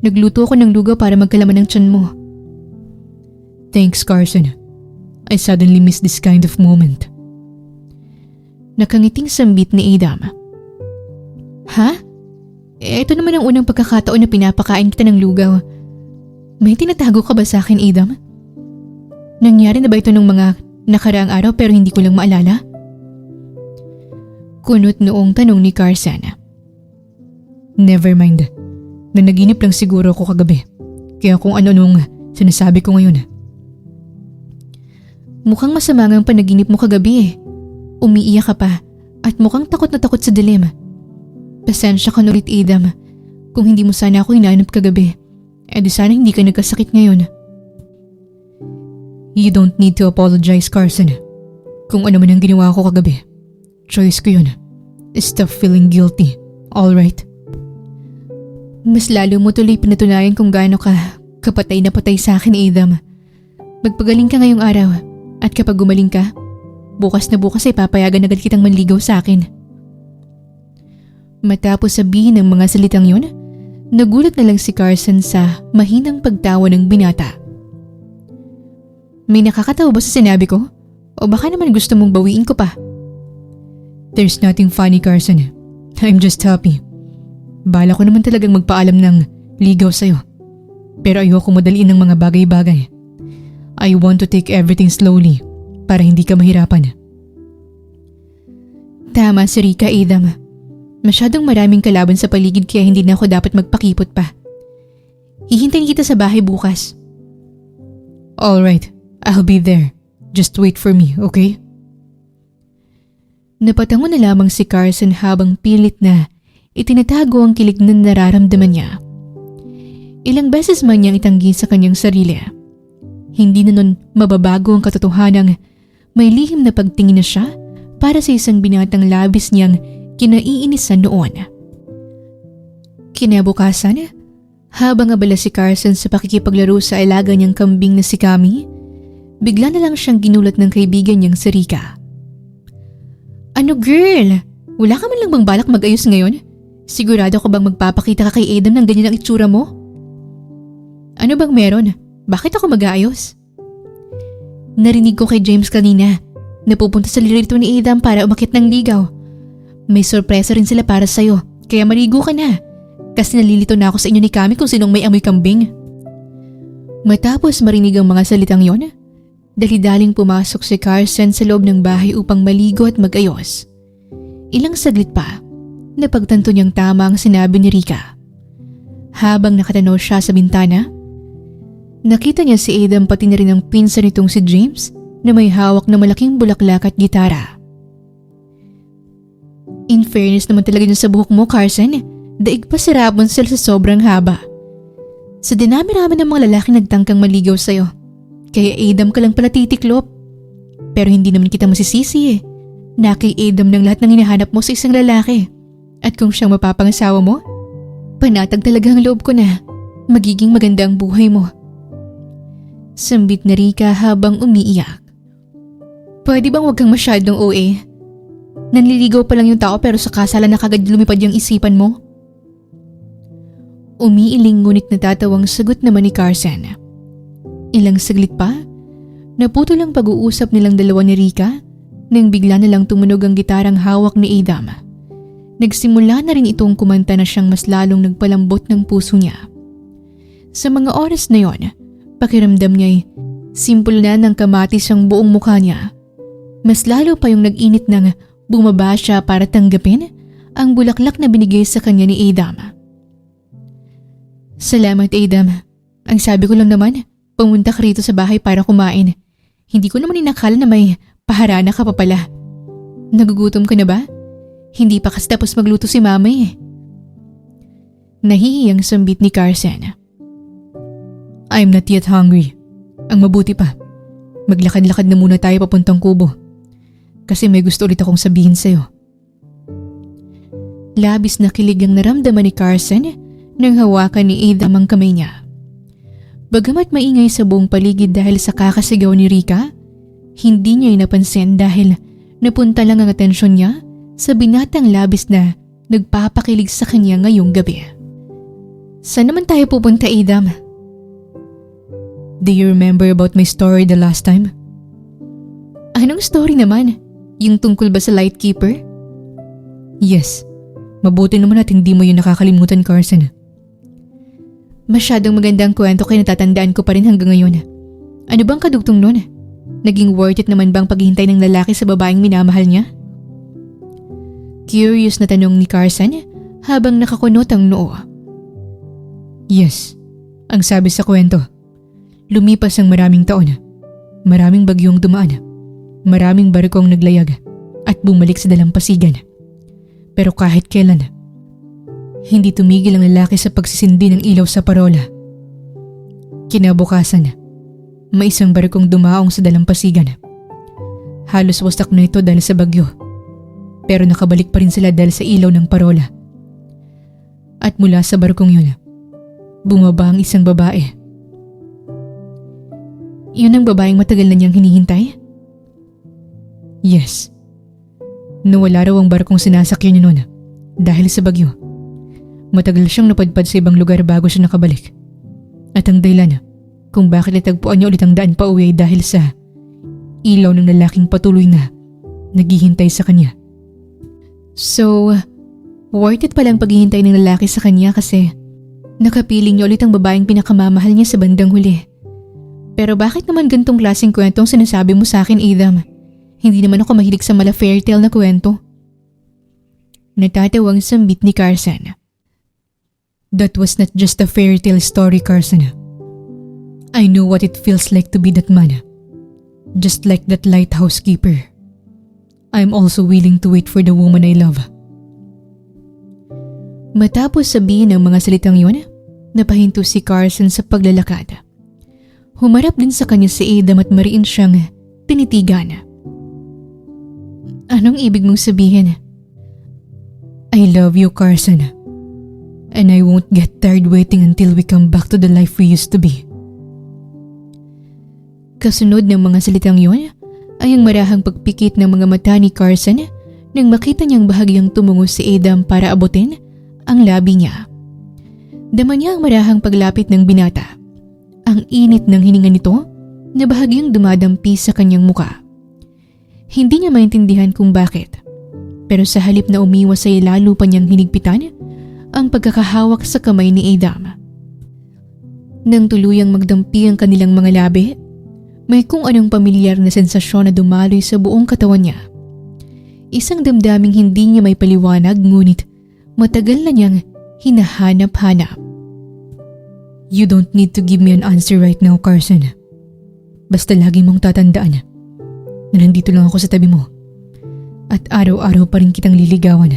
Nagluto ako ng lugaw para magkalaman ng tiyan mo. Thanks, Carson. I suddenly miss this kind of moment. Nakangiting sambit ni Adam. Ha? Ito naman ang unang pagkakataon na pinapakain kita ng lugaw. May tinatago ka ba sa akin, Adam? Nangyari na ba ito nung mga nakaraang araw pero hindi ko lang maalala? Kunot noong tanong ni Carson. Never mind. Nanaginip lang siguro ako kagabi. Kaya kung ano-anong sinasabi ko ngayon. Mukhang masama ang panaginip mo kagabi eh. Umiiyak ka pa at mukhang takot na takot sa dilim. Pasensya ka nulit, Adam. Kung hindi mo sana ako hinahanap kagabi, di sana hindi ka nagkasakit ngayon. You don't need to apologize, Carson. Kung ano man ang ginawa ko kagabi, choice ko yun. Stop feeling guilty, alright? Mas lalo mo tuloy pinatunayan kung gaano ka kapatay na patay sa akin, Adam. Magpagaling ka ngayong araw at kapag gumaling ka, bukas na bukas ay papayagan agad kitang manligaw sa akin. Matapos sabihin ng mga salitang yun, nagulat na lang si Carson sa mahinang pagtawa ng binata. May nakakatawa ba sa sinabi ko? O baka naman gusto mong bawiin ko pa? There's nothing funny, Carson. I'm just happy. Bala ko naman talagang magpaalam ng ligaw sa'yo. Pero ayoko madaliin ng mga bagay-bagay. I want to take everything slowly para hindi ka mahirapan. Tama si Rika, Adam. Masyadong maraming kalaban sa paligid kaya hindi na ako dapat magpakipot pa. Hihintayin kita sa bahay bukas. Alright. I'll be there. Just wait for me, okay? Napatango na lamang si Carson habang pilit na itinatago ang kilig na nararamdaman niya. Ilang beses man niyang itanggi sa kanyang sarili. Hindi na nun mababago ang katotohanang may lihim na pagtingin na siya para sa isang binatang labis niyang kinaiinisan noon. Kinabukasan, habang abala si Carson sa pakikipaglaro sa alaga niyang kambing na si Kami, bigla na lang siyang ginulat ng kaibigan niyang si Rika. Ano girl? Wala ka man lang bang balak mag-ayos ngayon? Sigurado ko bang magpapakita ka kay Adam ng ganyan ang itsura mo? Ano bang meron? Bakit ako mag-aayos? Narinig ko kay James kanina na pupunta sa lirito ni Adam para umakyat ng ligaw. May sorpresa rin sila para sa'yo kaya maligo ka na. Kasi nalilito na ako sa inyo ni Kami kung sinong may amoy kambing. Matapos marinig ang mga salitang yon, dali-daling pumasok si Carson sa loob ng bahay upang maligo at mag-ayos. Ilang saglit pa, napagtanto niyang tama ang sinabi ni Rika. Habang nakatanaw siya sa bintana, nakita niya si Adam pati na rin ang pinsan nitong si James na may hawak na malaking bulaklak at gitara. In fairness naman talaga niya sa buhok mo, Carson, daig pa si Rapunzel sa sobrang haba. Sa dinami-rami ng mga lalaki nagtangkang maligaw sa'yo. Kaya Adam ka lang pala titiklop. Pero hindi naman kita masisisi eh. Na kay Adam ng lahat ng hinahanap mo sa isang lalaki. At kung siyang mapapangasawa mo, panatag talaga ang loob ko na magiging maganda ang buhay mo. Sambit na Rika habang umiiyak. Pwede bang wag kang masyadong OA? Nanliligaw pa lang yung tao pero sa kasalan na kagad lumipad yung isipan mo? Umiiling ngunit natatawang sagot naman ni Carson. Ilang saglit pa, naputol ang pag-uusap nilang dalawa ni Rika nang bigla na lang tumunog ang gitarang hawak ni Adam. Nagsimula na rin itong kumanta na siyang mas lalong nagpalambot ng puso niya. Sa mga oras na yon, pakiramdam niya'y simple na ng kamatis ang buong mukha niya. Mas lalo pa yung nag-init nang bumaba siya para tanggapin ang bulaklak na binigay sa kanya ni Adam. Salamat, Adam. Ang sabi ko lang naman, pumunta ka rito sa bahay para kumain. Hindi ko naman inakala na may paharana ka pa pala. Nagugutom ka na ba? Hindi pa kasi tapos magluto si mama eh. Nahihiyang sambit ni Carson. I'm not yet hungry. Ang mabuti pa, maglakad-lakad na muna tayo papuntang kubo. Kasi may gusto ulit akong sabihin sa'yo. Labis na kilig ang naramdaman ni Carson nang hawakan ni Adam ang kamay niya. Bagamat maingay sa buong paligid dahil sa kakasigaw ni Rika, hindi niya napansin dahil napunta lang ang atensyon niya sa binatang labis na nagpapakilig sa kanya ngayong gabi. Saan naman tayo pupunta, Adam? Do you remember about my story the last time? Anong story naman? Yung tungkol ba sa Lightkeeper? Yes. Mabuti naman at hindi mo yun nakakalimutan, Carson. Masyadong magandang kwento kaya natatandaan ko pa rin hanggang ngayon. Ano bang kadugtong nun? Naging worth it naman bang paghihintay ng lalaki sa babaeng minamahal niya? Curious na tanong ni Carson habang nakakunot ang noo. Yes, ang sabi sa kwento. Lumipas ang maraming taon. Maraming bagyong dumaan. Maraming barkong naglayag at bumalik sa dalampasigan. Pero kahit kailan, hindi tumigil ang lalaki sa pagsisindi ng ilaw sa parola. Kinabukasan, may isang barkong dumaong sa dalampasigan. Halos wasak na ito dahil sa bagyo. Pero nakabalik pa rin sila dahil sa ilaw ng parola. At mula sa barkong yun, bumaba ang isang babae. Yun ang babaeng matagal na niyang hinihintay? Yes. Nawala raw ang barkong sinasakyan niya noon dahil sa bagyo. Matagal siyang napadpad sa ibang lugar bago siya nakabalik. At ang dahilan kung bakit natagpuan niya ulit ang daan pa uwi dahil sa ilaw ng lalaking patuloy na naghihintay sa kanya. So, worth it palang paghihintay ng lalaki sa kanya kasi nakapiling niya ulit ang babaeng pinakamamahal niya sa bandang huli. Pero bakit naman gantong klaseng kwentong sinasabi mo sa akin, Adam? Hindi naman ako mahilig sa mala fairy tale na kwento. Natatawang sambit ni Carson. That was not just a fairy tale story, Carson. I know what it feels like to be that man. Just like that lighthouse keeper. I'm also willing to wait for the woman I love. Matapos sabihin ang mga salitang yun, napahinto si Carson sa paglalakad. Humarap din sa kanya si Adam at mariin siyang tinitigan. Anong ibig mong sabihin? I love you, Carson. And I won't get tired waiting until we come back to the life we used to be. Kasunod ng mga salitang yun ay ang marahang pagpikit ng mga mata ni Carson nang makita niyang bahagyang tumungo si Adam para abutin ang labi niya. Dama niya ang marahang paglapit ng binata. Ang init ng hininga nito na bahagyang dumadampi sa kanyang muka. Hindi niya maintindihan kung bakit. Pero sa halip na umiwas ay lalo pa niyang hinigpitan ang pagkakahawak sa kamay ni Adam. Nang tuluyang magdampi ang kanilang mga labi, may kung anong pamilyar na sensasyon na dumaloy sa buong katawan niya. Isang damdaming hindi niya may paliwanag ngunit matagal na niyang hinahanap-hanap. You don't need to give me an answer right now, Carson. Basta lagi mong tatandaan na nandito lang ako sa tabi mo at araw-araw pa rin kitang liligawan.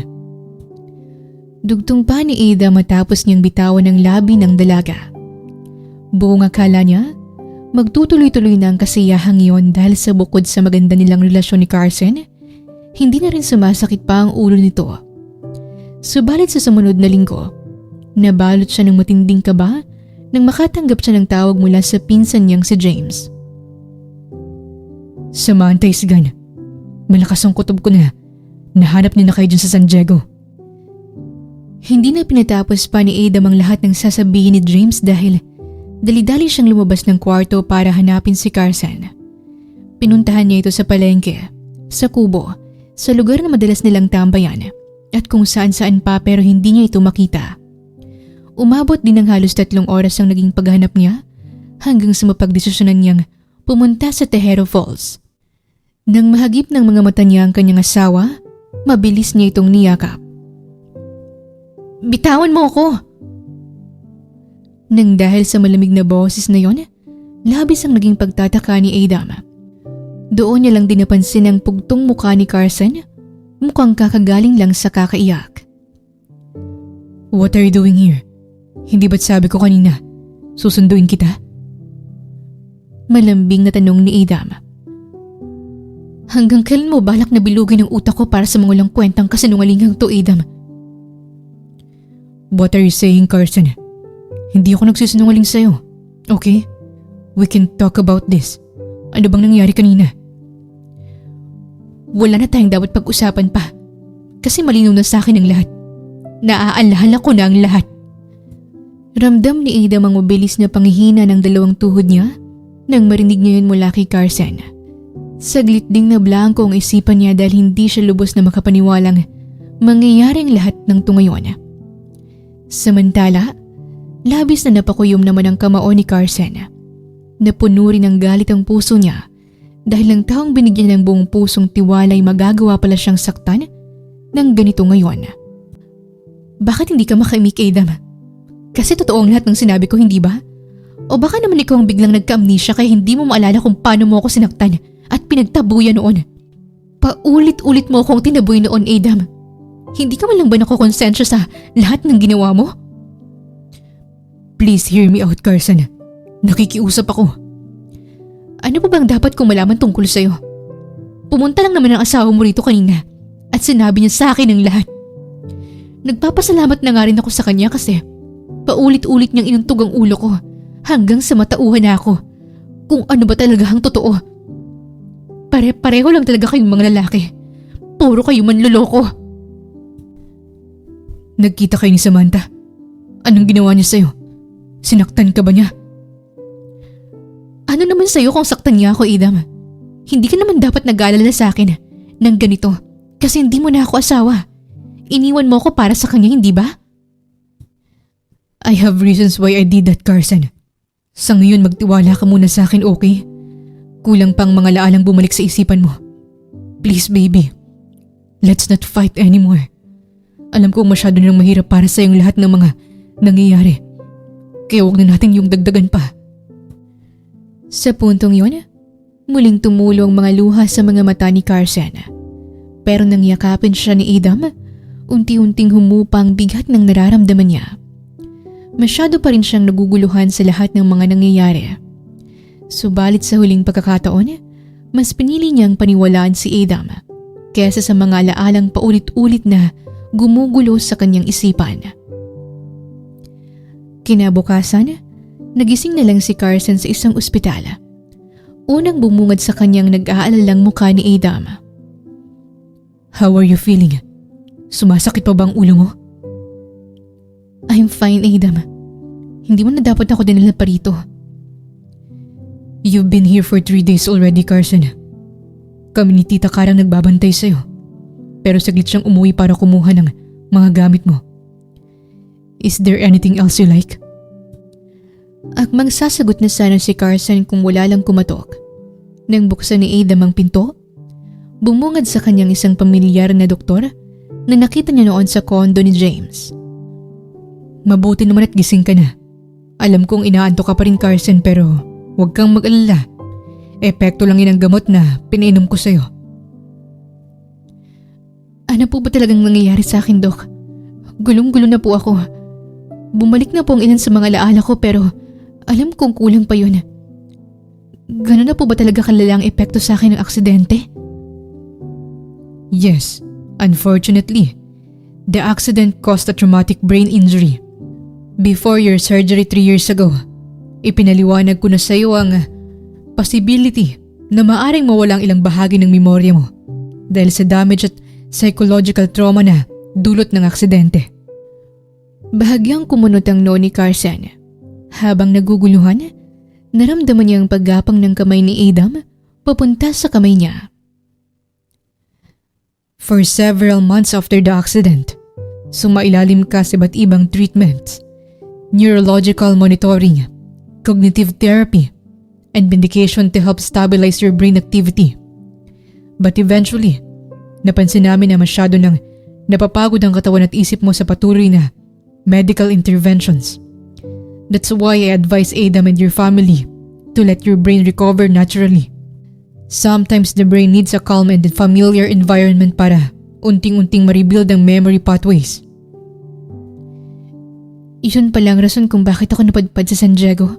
Dugtong pa ni Ada matapos niyang bitawan ang labi ng dalaga. Buong akala niya, magtutuloy-tuloy na ang kasiyahang iyon dahil sa bukod sa maganda nilang relasyon ni Carson, hindi na rin sumasakit pa ang ulo nito. Subalit sa sumunod na linggo, nabalot siya ng matinding kaba nang makatanggap siya ng tawag mula sa pinsan niyang si James. Samantha Isgan, malakas ang kutob ko na nahanap niyo na kayo dyan sa San Diego. Hindi na pinatapos pa ni Adam ang lahat ng sasabihin ni James dahil dali-dali siyang lumabas ng kwarto para hanapin si Carson. Pinuntahan niya ito sa palengke, sa kubo, sa lugar na madalas nilang tambayan at kung saan-saan pa pero hindi niya ito makita. Umabot din ng halos 3 oras ang naging paghanap niya hanggang sa mapagdesisyonan niyang pumunta sa Tejero Falls. Nang mahagip ng mga mata niya ang kanyang asawa, mabilis niya itong niyakap. "Bitawan mo ako!" Nang dahil sa malamig na boses na yon, labis ang naging pagtataka ni Adam. Doon niya lang din napansin ang pugtong mukha ni Carson, mukhang kakagaling lang sa kakaiyak. What are you doing here? Hindi ba't sabi ko kanina, susunduin kita? Malambing na tanong ni Adam. Hanggang kailan mo balak na bilugin ang utak ko para sa mga walang kwentang kasinungalingang to, Adam? What are you saying, Carson? Hindi ako nagsisinungaling sa'yo. Okay? We can talk about this. Ano bang nangyari kanina? Wala na tayong dapat pag-usapan pa. Kasi malinaw na sa akin ang lahat. Naaalala ko na ang lahat. Ramdam ni Adam ang mabilis na panghihina ng 2 tuhod niya nang marinig niya yun mula kay Carson. Saglit ding nablangko ang isipan niya dahil hindi siya lubos na makapaniwalang mangyayaring lahat ng tungayon. Samantala, labis na napakuyom naman ang kamao ni Carson. Napuno rin ng galit ang puso niya dahil ang taong binigyan ng buong pusong tiwala ay magagawa pala siyang saktan ng ganito ngayon. Bakit hindi ka makaimik, Adam? Kasi totoo ang lahat ng sinabi ko, hindi ba? O baka naman ikaw ang biglang nagka-amnesia kaya hindi mo maalala kung paano mo ako sinaktan at pinagtabuyan noon. Paulit-ulit mo akong tinaboy noon, Adam. Hindi ka man lang ba nakukonsensya sa lahat ng ginawa mo? Please hear me out, Carson. Nakikiusap ako. Ano pa bang dapat kong malaman tungkol sa'yo? Pumunta lang naman ang asawa mo rito kanina at sinabi niya sa akin ang lahat. Nagpapasalamat na nga rin ako sa kanya kasi paulit-ulit niyang inuntog ang ulo ko hanggang sa matauhan na ako kung ano ba talaga ang totoo. Pare-pareho lang talaga kayong mga lalaki. Puro kayo manloloko. Nagkita kayo ni Samantha. Anong ginawa niya sa'yo? Sinaktan ka ba niya? Ano naman sa'yo kung saktan niya ako, Adam? Hindi ka naman dapat nag-aalala sa akin ng ganito kasi hindi mo na ako asawa. Iniwan mo ako para sa kanya, hindi ba? I have reasons why I did that, Carson. Sa ngayon magtiwala ka muna sa akin, okay? Kulang pang mga laalang bumalik sa isipan mo. Please, baby. Let's not fight anymore. Alam ko masyado nang mahirap para sa yung lahat ng mga nangyayari. Kaya huwag na natin yung dagdagan pa. Sa puntong yun, muling tumulo ang mga luha sa mga mata ni Carson. Pero nang yakapin siya ni Adam, unti-unting humupa ang bigat ng nararamdaman niya. Masyado pa rin siyang naguguluhan sa lahat ng mga nangyayari. Subalit sa huling pagkakataon, mas pinili niyang paniwalaan si Adam kaysa sa mga alaalang paulit-ulit na gumugulo sa kanyang isipan. Kinabukasan, nagising na lang si Carson sa isang ospital. Unang bumungad sa kanyang nag-aalalang mukha ni Adam. How are you feeling? Sumasakit pa ba ang ulo mo? I'm fine, Adam. Hindi mo na dapat ako dinala pa rito. You've been here for 3 days already, Carson. Kami ni Tita Karang nagbabantay sa'yo. Pero saglit siyang umuwi para kumuha ng mga gamit mo. Is there anything else you like? Akmang sasagot na sana si Carson kung wala lang kumatok. Nang buksan ni Adam ang pinto, bumungad sa kanyang isang pamilyar na doktor na nakita niya noon sa kondo ni James. Mabuti naman at gising ka na. Alam kong inaantok ka pa rin, Carson, pero huwag kang mag-alala. Epekto lang yun ang gamot na pinainom ko sa'yo. Ano po ba talagang nangyayari sa akin, Dok? Gulong-gulo na po ako. Bumalik na po ang ilan sa mga laala ko pero alam kong kulang pa yun. Ganun na po ba talaga kalala ang epekto sa akin ng aksidente? Yes, unfortunately. The accident caused a traumatic brain injury. Before your surgery 3 years ago, ipinaliwanag ko na sa iyo ang possibility na maaring mawala ang ilang bahagi ng memorya mo dahil sa damage at psychological trauma na dulot ng aksidente. Bahagyang kumunot ang noo ni Carson. Habang naguguluhan, naramdaman niya ang paggapang ng kamay ni Adam papunta sa kamay niya. For several months after the accident, sumailalim ka sa iba't ibang treatments, neurological monitoring, cognitive therapy, and medication to help stabilize your brain activity. But eventually, napansin namin na masyado nang napapagod ang katawan at isip mo sa patuloy na medical interventions. That's why I advise Adam and your family to let your brain recover naturally. Sometimes the brain needs a calm and familiar environment para unting-unting ma-rebuild ang memory pathways. Iyon pala ang rason kung bakit ako napadpad sa San Diego.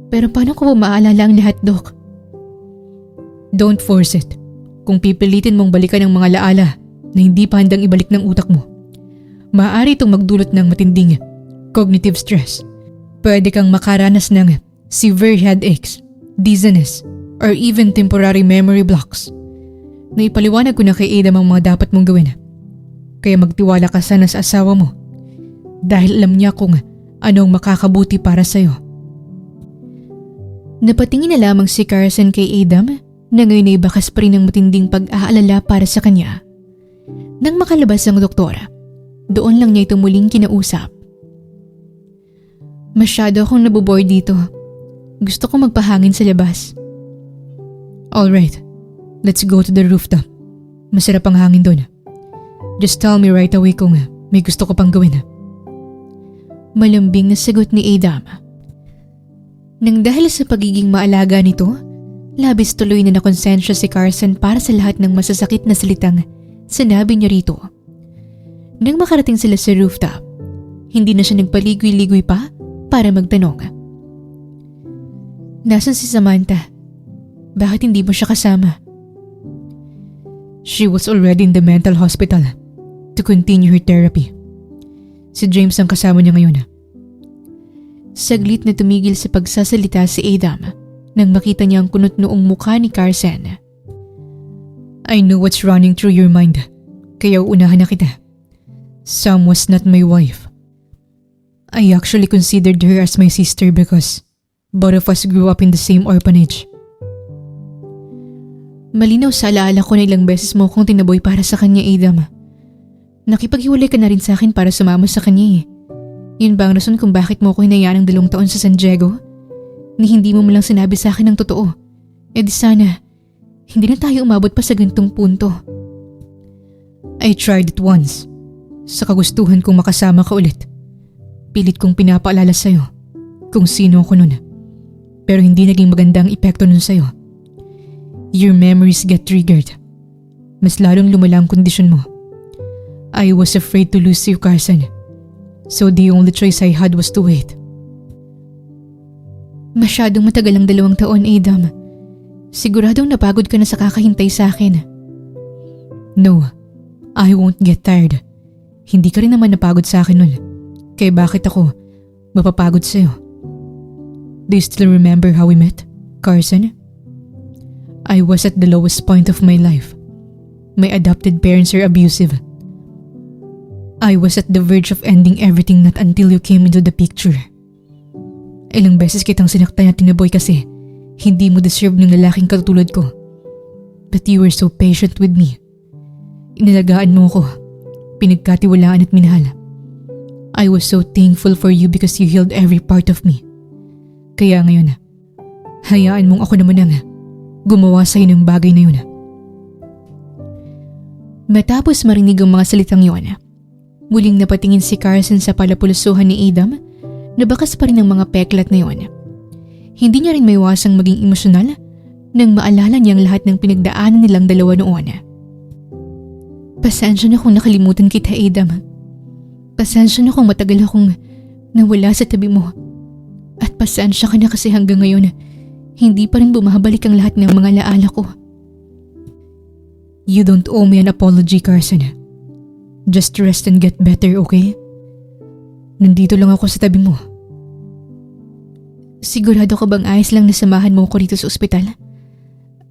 Pero paano ko maalala ang lahat, Doc? Don't force it. Kung pipilitin mong balikan ang mga laala na hindi pa handang ibalik ng utak mo, maaari itong magdulot ng matinding cognitive stress. Pwede kang makaranas ng severe headaches, dizziness, or even temporary memory blocks. Naipaliwanag ko na kay Adam ang mga dapat mong gawin. Kaya magtiwala ka sana sa asawa mo dahil alam niya kung anong makakabuti para sa'yo. Napatingin na lamang si Carson kay Adam na ngayon ay bakas pa rin ng matinding pag-aalala para sa kanya. Nang makalabas ang doktora, doon lang niya ito muling kinausap. Masyado akong naboboard dito. Gusto ko magpahangin sa labas. Alright, let's go to the rooftop. Masarap ang hangin doon. Just tell me right away kung may gusto ko pang gawin. Malambing na sagot ni Adam. Nang dahil sa pagiging maalaga nito, labis tuloy na nakonsensya si Carson para sa lahat ng masasakit na salitang sinabi niya rito. Nang makarating sila sa rooftop, hindi na siya nagpaligoy-ligoy pa para magtanong. Nasaan si Samantha? Bakit hindi mo siya kasama? She was already in the mental hospital to continue her therapy. Si James ang kasama niya ngayon. Saglit na tumigil sa pagsasalita si Adam nang makita niya ang kunot noong mukha ni Carson. I know what's running through your mind, kaya unahan na kita. Sam was not my wife. I actually considered her as my sister because both of us grew up in the same orphanage. Malinaw sa alaala ko na ilang beses mo akong tinaboy para sa kanya, Adam. Nakipaghiwalay ka na rin sa akin para sumama sa kanya eh. Yun ba ang rason kung bakit mo ako hinayaan ng 2 taon sa San Diego? Ni hindi mo malang sinabi sa akin ng totoo. E di sana, hindi na tayo umabot pa sa ganitong punto. I tried it once. Sa kagustuhan kong makasama ka ulit. Pilit kong pinapaalala sa'yo kung sino ako nun. Pero hindi naging maganda ang epekto nun sa'yo. Your memories get triggered. Mas lalong lumala ang kondisyon mo. I was afraid to lose you, Carson. So the only choice I had was to wait. Masyadong matagal ang 2 taon, Adam. Siguradong napagod ka na sa kakahintay sa akin. No, I won't get tired. Hindi ka rin naman napagod sa akin nun. Kaya bakit ako mapapagod sa'yo? Do you still remember how we met, Carson? I was at the lowest point of my life. My adopted parents are abusive. I was at the verge of ending everything not until you came into the picture. Ilang beses kitang sinaktan at tinaboy kasi hindi mo deserve ng lalaking katulad ko. But you were so patient with me. Inalagaan mo ko, pinagkatiwalaan at minahal. I was so thankful for you because you healed every part of me. Kaya ngayon, hayaan mong ako naman ang gumawa sa'yo ng bagay na yun. Matapos marinig ang mga salitang yun, muling napatingin si Carson sa palapulusuhan ni Adam na bakas pa rin ang mga peklat na yun. Hindi niya rin maiwasang maging emosyonal nang maalala niyang lahat ng pinagdaanan nilang dalawa noon. Pasensya na kung nakalimutan kita, Adam. Pasensya na kung matagal akong nawala sa tabi mo. At pasensya ka na kasi hanggang ngayon hindi pa rin bumabalik ang lahat ng mga laala ko. You don't owe me an apology, Carson. Just rest and get better, okay? Nandito lang ako sa tabi mo. Sigurado ka bang ayos lang na samahan mo ko rito sa ospital?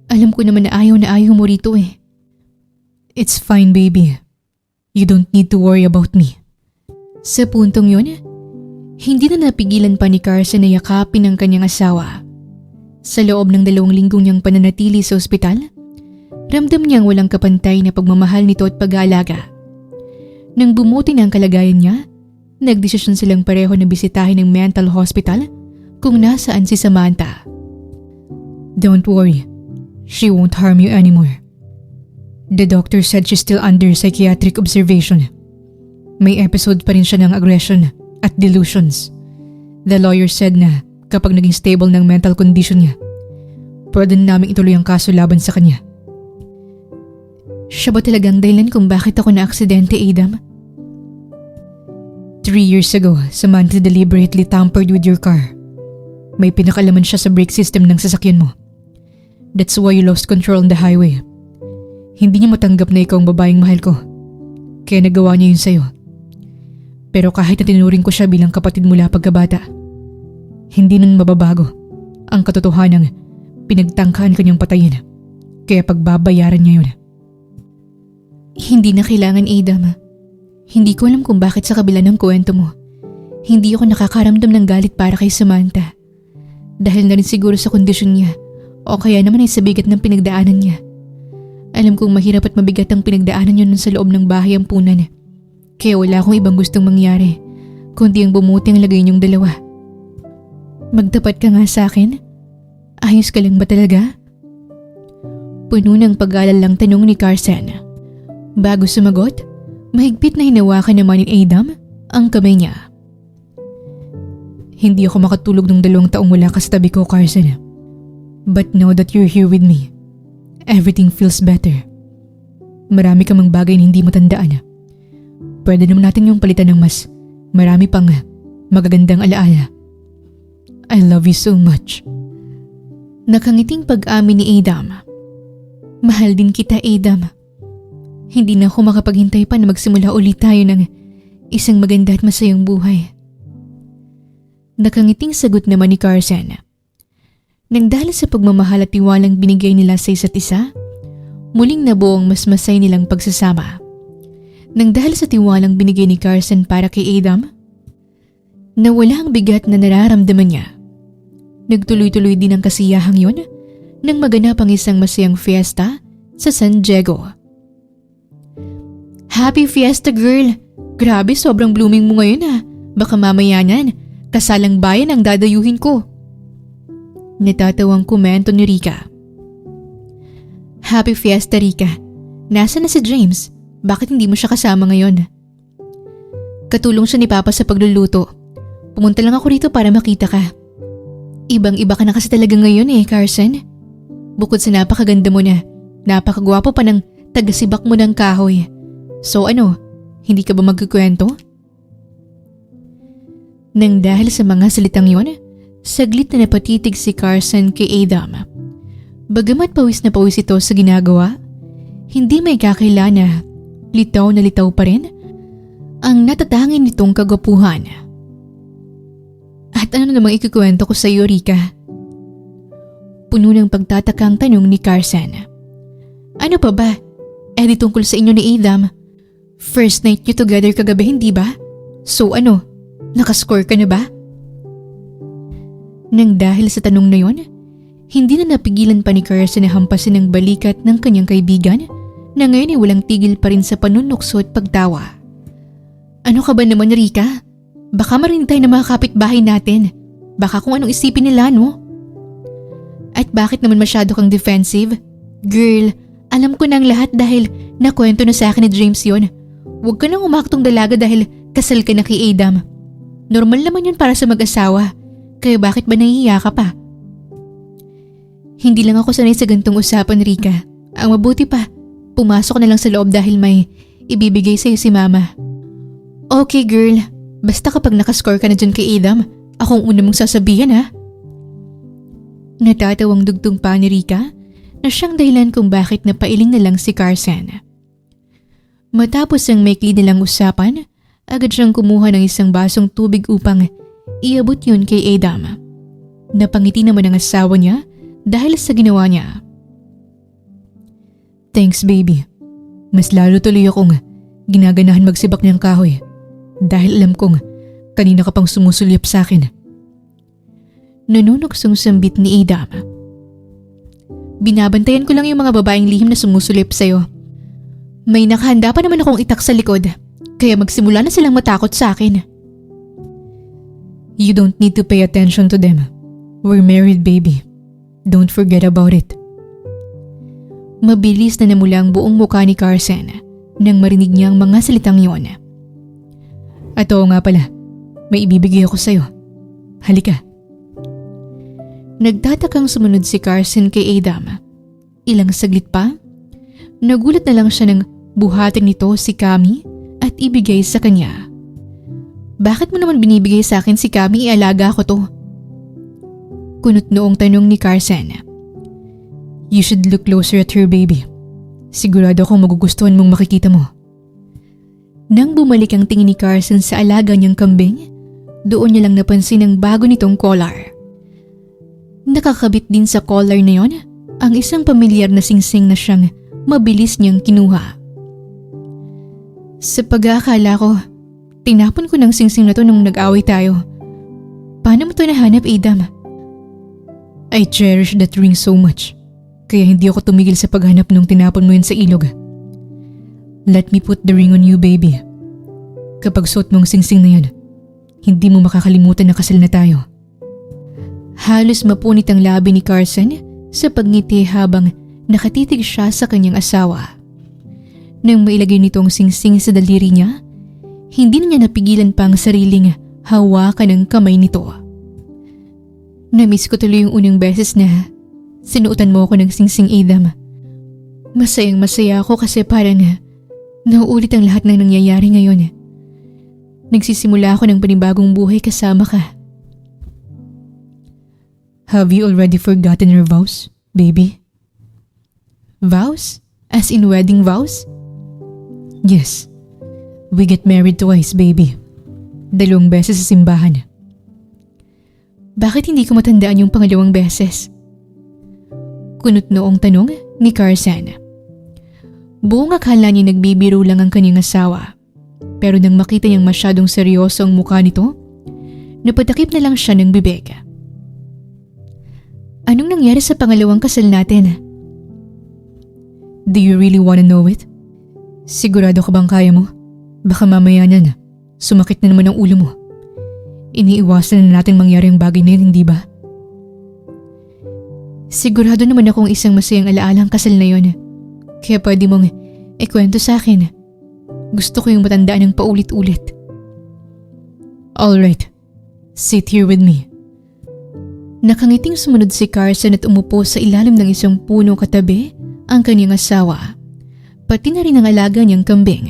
Alam ko naman na ayaw mo rito eh. It's fine, baby. You don't need to worry about me. Sa puntong yun, hindi na napigilan pa ni Carson na yakapin ang kanyang asawa. Sa loob ng 2 linggong niyang pananatili sa ospital, ramdam niyang walang kapantay na pagmamahal nito at pag-aalaga. Nang bumuti na ang kalagayan niya, nagdesisyon silang pareho na bisitahin ng mental hospital kung nasaan si Samantha. Don't worry, she won't harm you anymore. The doctor said she's still under psychiatric observation. May episode pa rin siya ng aggression at delusions. The lawyer said na kapag naging stable ng mental condition niya, pwede na namin ituloy ang kaso laban sa kanya. Siya ba talagang dahilan kung bakit ako na-aksidente, Adam? 3 years ago, Samantha deliberately tampered with your car. May pinakalaman siya sa brake system ng sasakyan mo. That's why you lost control on the highway. Hindi niya matanggap na ikaw ang babaeng mahal ko. Kaya nagawa niya yun sa'yo. Pero kahit na tinuring ko siya bilang kapatid mula pagkabata, hindi nun mababago ang katotohanang pinagtangkaan kanyang patayin. Kaya pagbabayaran niya yun. Hindi na kailangan, Adam. Hindi ko alam kung bakit sa kabila ng kwento mo, hindi ako nakakaramdam ng galit para kay Samantha. Dahil na rin siguro sa kondisyon niya o kaya naman ay sa bigat ng pinagdaanan niya. Alam kong mahirap at mabigat ang pinagdaanan niya nun sa loob ng bahay ampunan. Kaya wala akong ibang gustong mangyari, kundi ang bumuti ang lagay niyong dalawa. Magtapat ka nga sa akin? Ayos ka lang ba talaga? Puno ng pag-alalang tanong ni Carson. Bago sumagot, mahigpit na hinawakan naman ni Adam ang kamay niya. Hindi ako makatulog ng 2 taong wala ka sa tabi ko, Carson. But now that you're here with me, everything feels better. Marami ka mang bagay na hindi matandaan. Pwede naman natin yung palitan ng mas marami pang magagandang alaala. I love you so much. Nakangiting pag-amin ni Adam. Mahal din kita, Adam. Hindi na ako makapaghintay pa na magsimula ulit tayo ng isang maganda at masayang buhay. Nakangiting sagot naman ni Carson. Nang dahil sa pagmamahal at tiwalang binigay nila sa isa't isa, muling nabuo ang mas masay nilang pagsasama. Nang dahil sa tiwalang binigay ni Carson para kay Adam, nawala ang bigat na nararamdaman niya. Nagtuloy-tuloy din ang kasiyahang yun nang maganap ang isang masayang fiesta sa San Diego. Happy Fiesta, girl! Grabe, sobrang blooming mo ngayon ah. Baka mamaya nan, kasalang bayan ang dadayuhin ko. Natatawang komento ni Rika. Happy Fiesta, Rika. Nasaan na si James? Bakit hindi mo siya kasama ngayon? Katulong siya ni Papa sa pagluluto. Pumunta lang ako rito para makita ka. Ibang-iba ka na kasi talaga ngayon Carson. Bukod sa napakaganda mo na, napakagwapo pa ng tagasibak mo ng kahoy. So ano, hindi ka ba magkukwento? Nang dahil sa mga salitang yon, saglit na napatitig si Carson kay Adam. Bagamat pawis na pawis ito sa ginagawa, hindi may kakila na litaw pa rin ang natatangin nitong kagwapuhan. At ano namang ikukwento ko sa iyo, Rika? Puno ng pagtatakang tanong ni Carson. Ano pa ba? Di tungkol sa inyo ni Adam. First night niyo together kagabi, hindi ba? So ano, nakascore ka na ba? Nang dahil sa tanong na yon, hindi na napigilan pa ni Carson na hampasin ang balikat ng kanyang kaibigan na ngayon ay walang tigil pa rin sa panunukso at pagtawa. Ano ka ba naman, Rika? Baka marinig tayo ng mga kapitbahay natin. Baka kung anong isipin nila, no? At bakit naman masyado kang defensive? Girl, alam ko na ang lahat dahil nakwento na sa akin ni James yon. Huwag ka nang umaktong dalaga dahil kasal ka na kay Adam. Normal naman yun para sa mag-asawa. Kaya bakit ba nahihiya ka pa? Hindi lang ako sanay sa gantong usapan, Rika. Ang mabuti pa, pumasok na lang sa loob dahil may ibibigay sa'yo si Mama. Okay, girl. Basta kapag nakascore ka na dyan kay Adam, akong una mong sasabihin ha. Natatawang dugtong pa ni Rika na siyang dahilan kung bakit napailing na lang si Carson. Matapos ang maikli nilang usapan, agad siyang kumuha ng isang basong tubig upang iabot yun kay Adam. Napangiti naman ang asawa niya dahil sa ginawa niya. Thanks, baby. Mas lalo tuloy akong ginaganahan magsibak ng kahoy. dahil alam kong kanina ka pang sumusulyap sa akin. Nanunuksong sambit ni Adam. Binabantayan ko lang yung mga babaeng lihim na sumusulip sa'yo. May nakahanda pa naman akong itak sa likod, kaya magsimula na silang matakot sa akin. You don't need to pay attention to them. We're married, baby. Don't forget about it. Mabilis na namula ang buong mukha ni Carson nang marinig niya ang mga salitang yon. At oo nga pala, may ibibigay ako sa'yo. Halika. Nagtatakang sumunod si Carson kay Adam. Ilang saglit pa, nagulat na lang siya nang buhatin nito si Cami at ibigay sa kanya. Bakit mo naman binibigay sa akin si Cami? Ialaga ko to. Kunot noong tanong ni Carson. You should look closer at her, baby. Sigurado akong magugustuhan mong makikita mo. Nang bumalik ang tingin ni Carson sa alaga niyang kambing, doon niya lang napansin ang bago nitong collar. Nakakabit din sa collar na yon ang isang pamilyar na singsing na siyang mabilis niyang kinuha. Sa pag-aakala ko, tinapon ko ng singsing na to nung nag-away tayo. Paano mo to nahanap, Adam? I cherish that ring so much, kaya hindi ako tumigil sa paghanap nung tinapon mo yun sa ilog. Let me put the ring on you, baby. Kapag suot mong singsing na yan, hindi mo makakalimutan na kasal na tayo. Halos mapunit ang labi ni Carson sa pagngiti habang nakatitig siya sa kanyang asawa. Nang mailagay nitong singsing sa daliri niya, hindi na niya napigilan pa ang sariling hawakan ng kamay nito. Namiss ko tuloy yung unang beses na sinuotan mo ako ng singsing, Adam. Masayang masaya ako kasi parang nauulit ang lahat ng nangyayari ngayon. Nagsisimula ako ng panibagong buhay kasama ka. Have you already forgotten your vows, baby? Vows? As in wedding vows? Yes. We get married twice, baby. 2 beses sa simbahan. Bakit hindi ko matandaan yung pangalawang beses? Kunot noong tanong ni Carson. Buong akala niya nagbibiro lang ang kanyang asawa. Pero nang makita niyang masyadong seryoso ang mukha nito, napatakip na lang siya ng bibig. Anong nangyari sa pangalawang kasal natin? Do you really wanna know it? Sigurado ka bang kaya mo? Baka mamaya na sumakit na naman ang ulo mo. Iniiwasan na natin mangyari ang bagay na yun, hindi ba? Sigurado naman akong isang masayang alaala ang kasal na yun. Kaya pwede mong ikwento sa akin. Gusto ko yung matandaan ng paulit-ulit. Alright, sit here with me. Nakangiting sumunod si Carson at umupo sa ilalim ng isang puno katabi ang kanyang asawa, pati na rin ang alaga niyang kambing.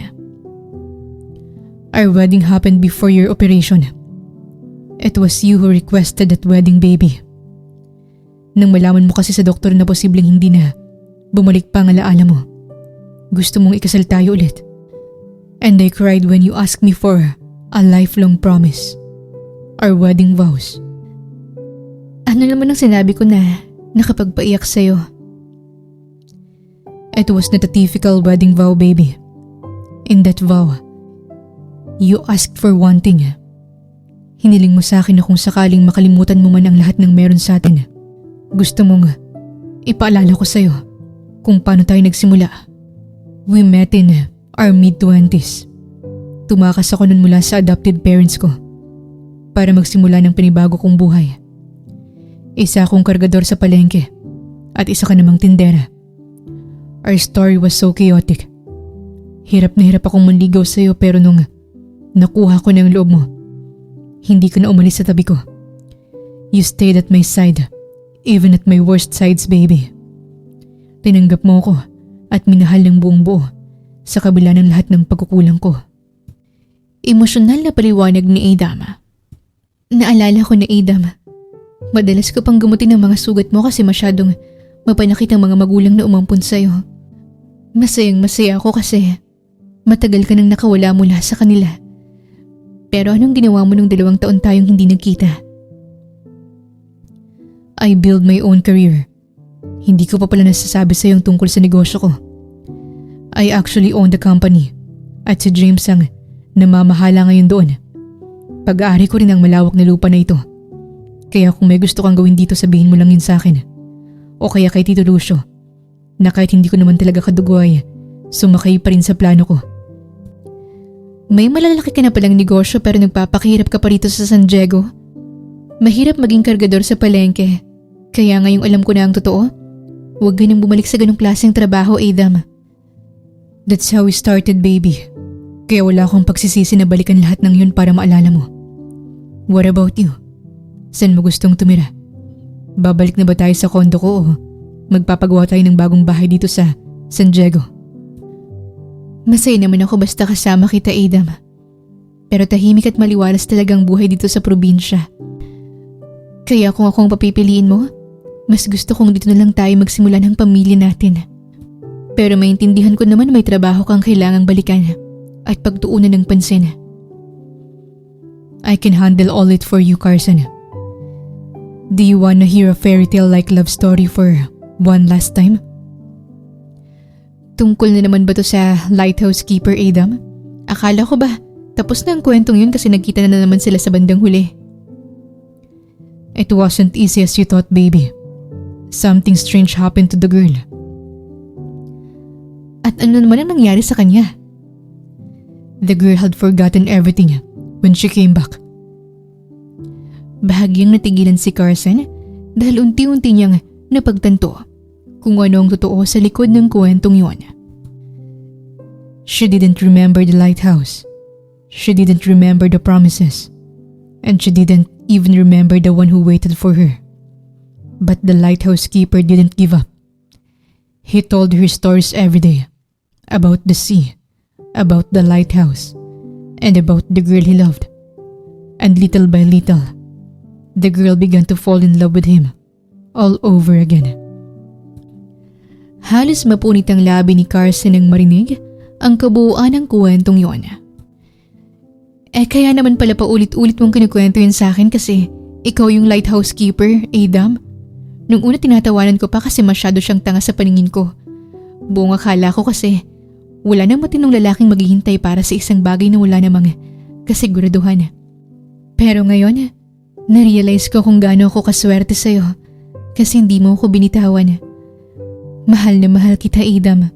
Our wedding happened before your operation. It was you who requested that wedding, baby. Nang malaman mo kasi sa doktor na posibleng hindi na bumalik pa ang alaala mo, gusto mong ikasal tayo ulit. And I cried when you asked me for a lifelong promise. Our wedding vows. Ano naman ang sinabi ko na nakapagpaiyak sa'yo? It was not a typical wedding vow, baby. In that vow, you asked for one thing. Hiniling mo sa akin na kung sakaling makalimutan mo man ang lahat ng meron sa atin, gusto mong ipaalala ko sa'yo kung paano tayo nagsimula. We met in our mid-20s. Tumakas ako nun mula sa adopted parents ko para magsimula ng panibago kong buhay. Isa akong kargador sa palengke at isa ka namang tindera. Our story was so chaotic. Hirap na hirap akong manligaw sa'yo pero nung nakuha ko na yung loob mo, hindi ka na umalis sa tabi ko. You stayed at my side, even at my worst sides, baby. Tinanggap mo ko at minahal ng buong buo sa kabila ng lahat ng pagkukulang ko. Emosyonal na paliwanag ni Adam. Naalala ko na, Adam. Madalas ko pang gamutin ang mga sugat mo kasi masyadong mapanakit ang mga magulang na umampun sa'yo. Masayang masaya ako kasi matagal ka nang nakawala mula sa kanila. Pero anong ginawa mo nung 2 taon tayong hindi nagkita? I built my own career. Hindi ko pa pala nasasabi sa iyong tungkol sa negosyo ko. I actually own the company at si James ang namamahala ngayon doon. Pag-aari ko rin ang malawak na lupa na ito. Kaya kung may gusto kang gawin dito, sabihin mo lang yun sa akin. O kaya kay Tito Lucio, na kahit hindi ko naman talaga kadugo ay sumakay pa rin sa plano ko. May malalaki ka na palang negosyo pero nagpapakahirap ka pa rito sa San Diego? Mahirap maging kargador sa palengke. Kaya ngayong alam ko na ang totoo, huwag ka nang bumalik sa ganong klaseng trabaho, Adam. That's how we started, baby. Kaya wala akong pagsisisi na balikan lahat ng yun para maalala mo. What about you? Saan mo gustong tumira? Babalik na ba tayo sa kondo ko o magpapagawa tayo ng bagong bahay dito sa San Diego? Masaya naman ako basta kasama kita, Adam. Pero tahimik at maliwalas talagang buhay dito sa probinsya. Kaya kung akong papipiliin mo, mas gusto kong dito na lang tayo magsimula ng pamilya natin. Pero maintindihan ko naman may trabaho kang kailangang balikan at pagtuunan ng pansin. I can handle all it for you, Carson. Do you wanna hear a fairy tale like love story for one last time? Tungkol na naman ba to sa lighthouse keeper, Adam? Akala ko ba tapos na ang kwentong yun kasi nagkita na naman sila sa bandang huli. It wasn't easy as you thought, baby. Something strange happened to the girl. At ano naman ang nangyari sa kanya? The girl had forgotten everything when she came back. Bahagyang natigilan si Carson dahil unti-unti niyang napagtanto kung ano ang totoo sa likod ng kwentong yun. She didn't remember the lighthouse. She didn't remember the promises. And she didn't even remember the one who waited for her. But the lighthouse keeper didn't give up. He told her stories every day about the sea, about the lighthouse, and about the girl he loved. And little by little, the girl began to fall in love with him all over again. Halos mapunit ang labi ni Carson nang marinig ang kabuuan ng kwentong yon. Kaya naman pala paulit-ulit mong kinukwento yun sa akin kasi ikaw yung lighthouse keeper, Adam. Nung una tinatawanan ko pa kasi masyado siyang tanga sa paningin ko. Buong akala ko kasi wala nang matinong lalaking maghihintay para sa isang bagay na wala namang kasiguraduhan. Pero ngayon, narealize ko kung gaano ako kaswerte sa'yo kasi hindi mo ako binitawan. Mahal na mahal kita, Adam.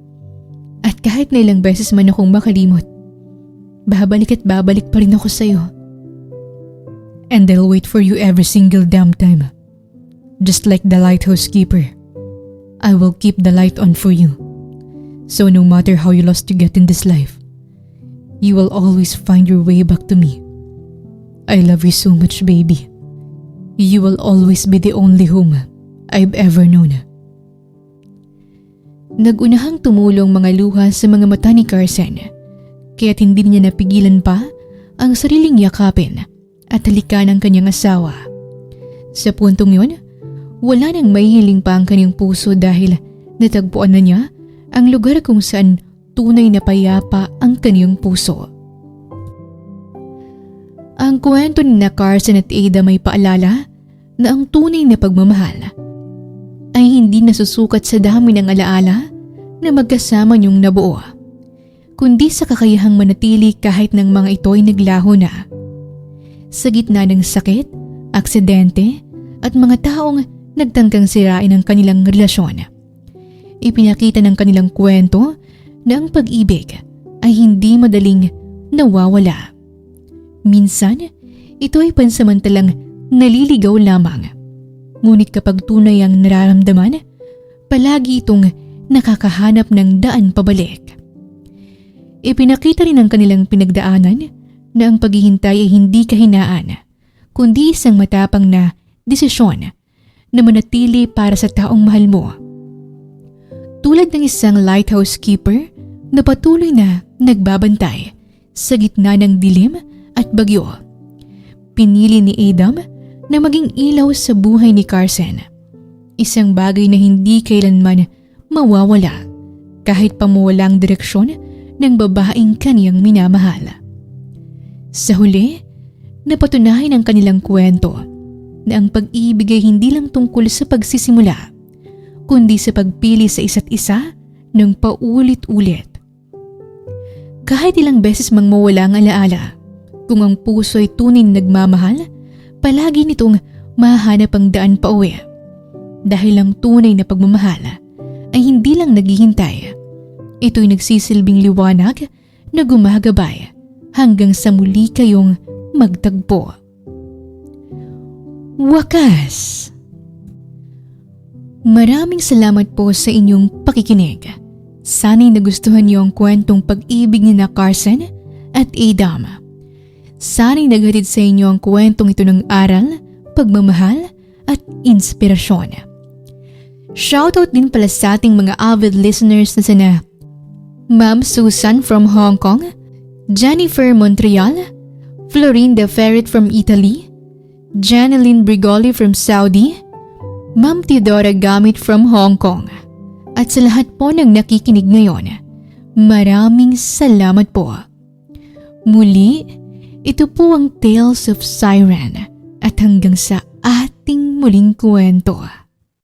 At kahit na ilang beses man akong makalimot, babalik at babalik pa rin ako sa'yo. And I'll wait for you every single damn time. Just like the lighthouse keeper, I will keep the light on for you. So no matter how you lost to get in this life, you will always find your way back to me. I love you so much, baby. You will always be the only home I've ever known. Nagunahang tumulong mga luha sa mga mata ni Carson, kaya't hindi niya napigilan pa ang sariling yakapin at halikan ng kanyang asawa. Sa puntong yun, wala nang mahihiling pa ang kanyang puso dahil natagpuan na niya ang lugar kung saan tunay na payapa ang kanyang puso. Ang kwento ni Carson at Ada may paalala na ang tunay na pagmamahal ay hindi nasusukat sa dami ng alaala na magkasama niyong nabuo, kundi sa kakayahang manatili kahit ng mga ito ay naglaho na. Sa gitna ng sakit, aksidente at mga taong nagtangkang sirain ang kanilang relasyon, ipinakita ng kanilang kwento na ang pag-ibig ay hindi madaling nawawala. Minsan, ito ay pansamantalang naliligaw lamang. Ngunit kapag tunay ang nararamdaman, palagi itong nakakahanap ng daan pabalik. Ipinakita rin ng kanilang pinagdaanan na ang paghihintay ay hindi kahinaan, kundi isang matapang na desisyon na manatili para sa taong mahal mo. Tulad ng isang lighthouse keeper na patuloy na nagbabantay sa gitna ng dilim at bagyo, pinili ni Adam na maging ilaw sa buhay ni Carson. Isang bagay na hindi kailanman mawawala kahit pamuwala ang direksyon ng babaeng kaniyang minamahal. Sa huli, napatunayan ng kanilang kwento na ang pag-ibig ay hindi lang tungkol sa pagsisimula, kundi sa pagpili sa isa't isa ng paulit-ulit. Kahit ilang beses mang mawala ang alaala, kung ang puso ay tunay na nagmamahal, palagi nitong mahanap ang daan pa uwi. Dahil ang tunay na pagmamahal ay hindi lang naghihintay. Ito'y nagsisilbing liwanag na gumagabay hanggang sa muli kayong magtagpo. Wakas! Maraming salamat po sa inyong pakikinig. Sana'y nagustuhan niyo ang kwentong pag-ibig ni na Carson at Adam. Sana'y naghatid sa inyo ang kwentong ito ng aral, pagmamahal at inspirasyon. Shoutout din pala sa ating mga avid listeners na sina Ma'am Susan from Hong Kong, Jennifer Montreal, Florinda Ferret from Italy, Janeline Brigoli from Saudi, Ma'am Theodora Gamit from Hong Kong. At sa lahat po ng nakikinig ngayon, maraming salamat po. Muli, ito po ang Tales of Siren at hanggang sa ating muling kwento.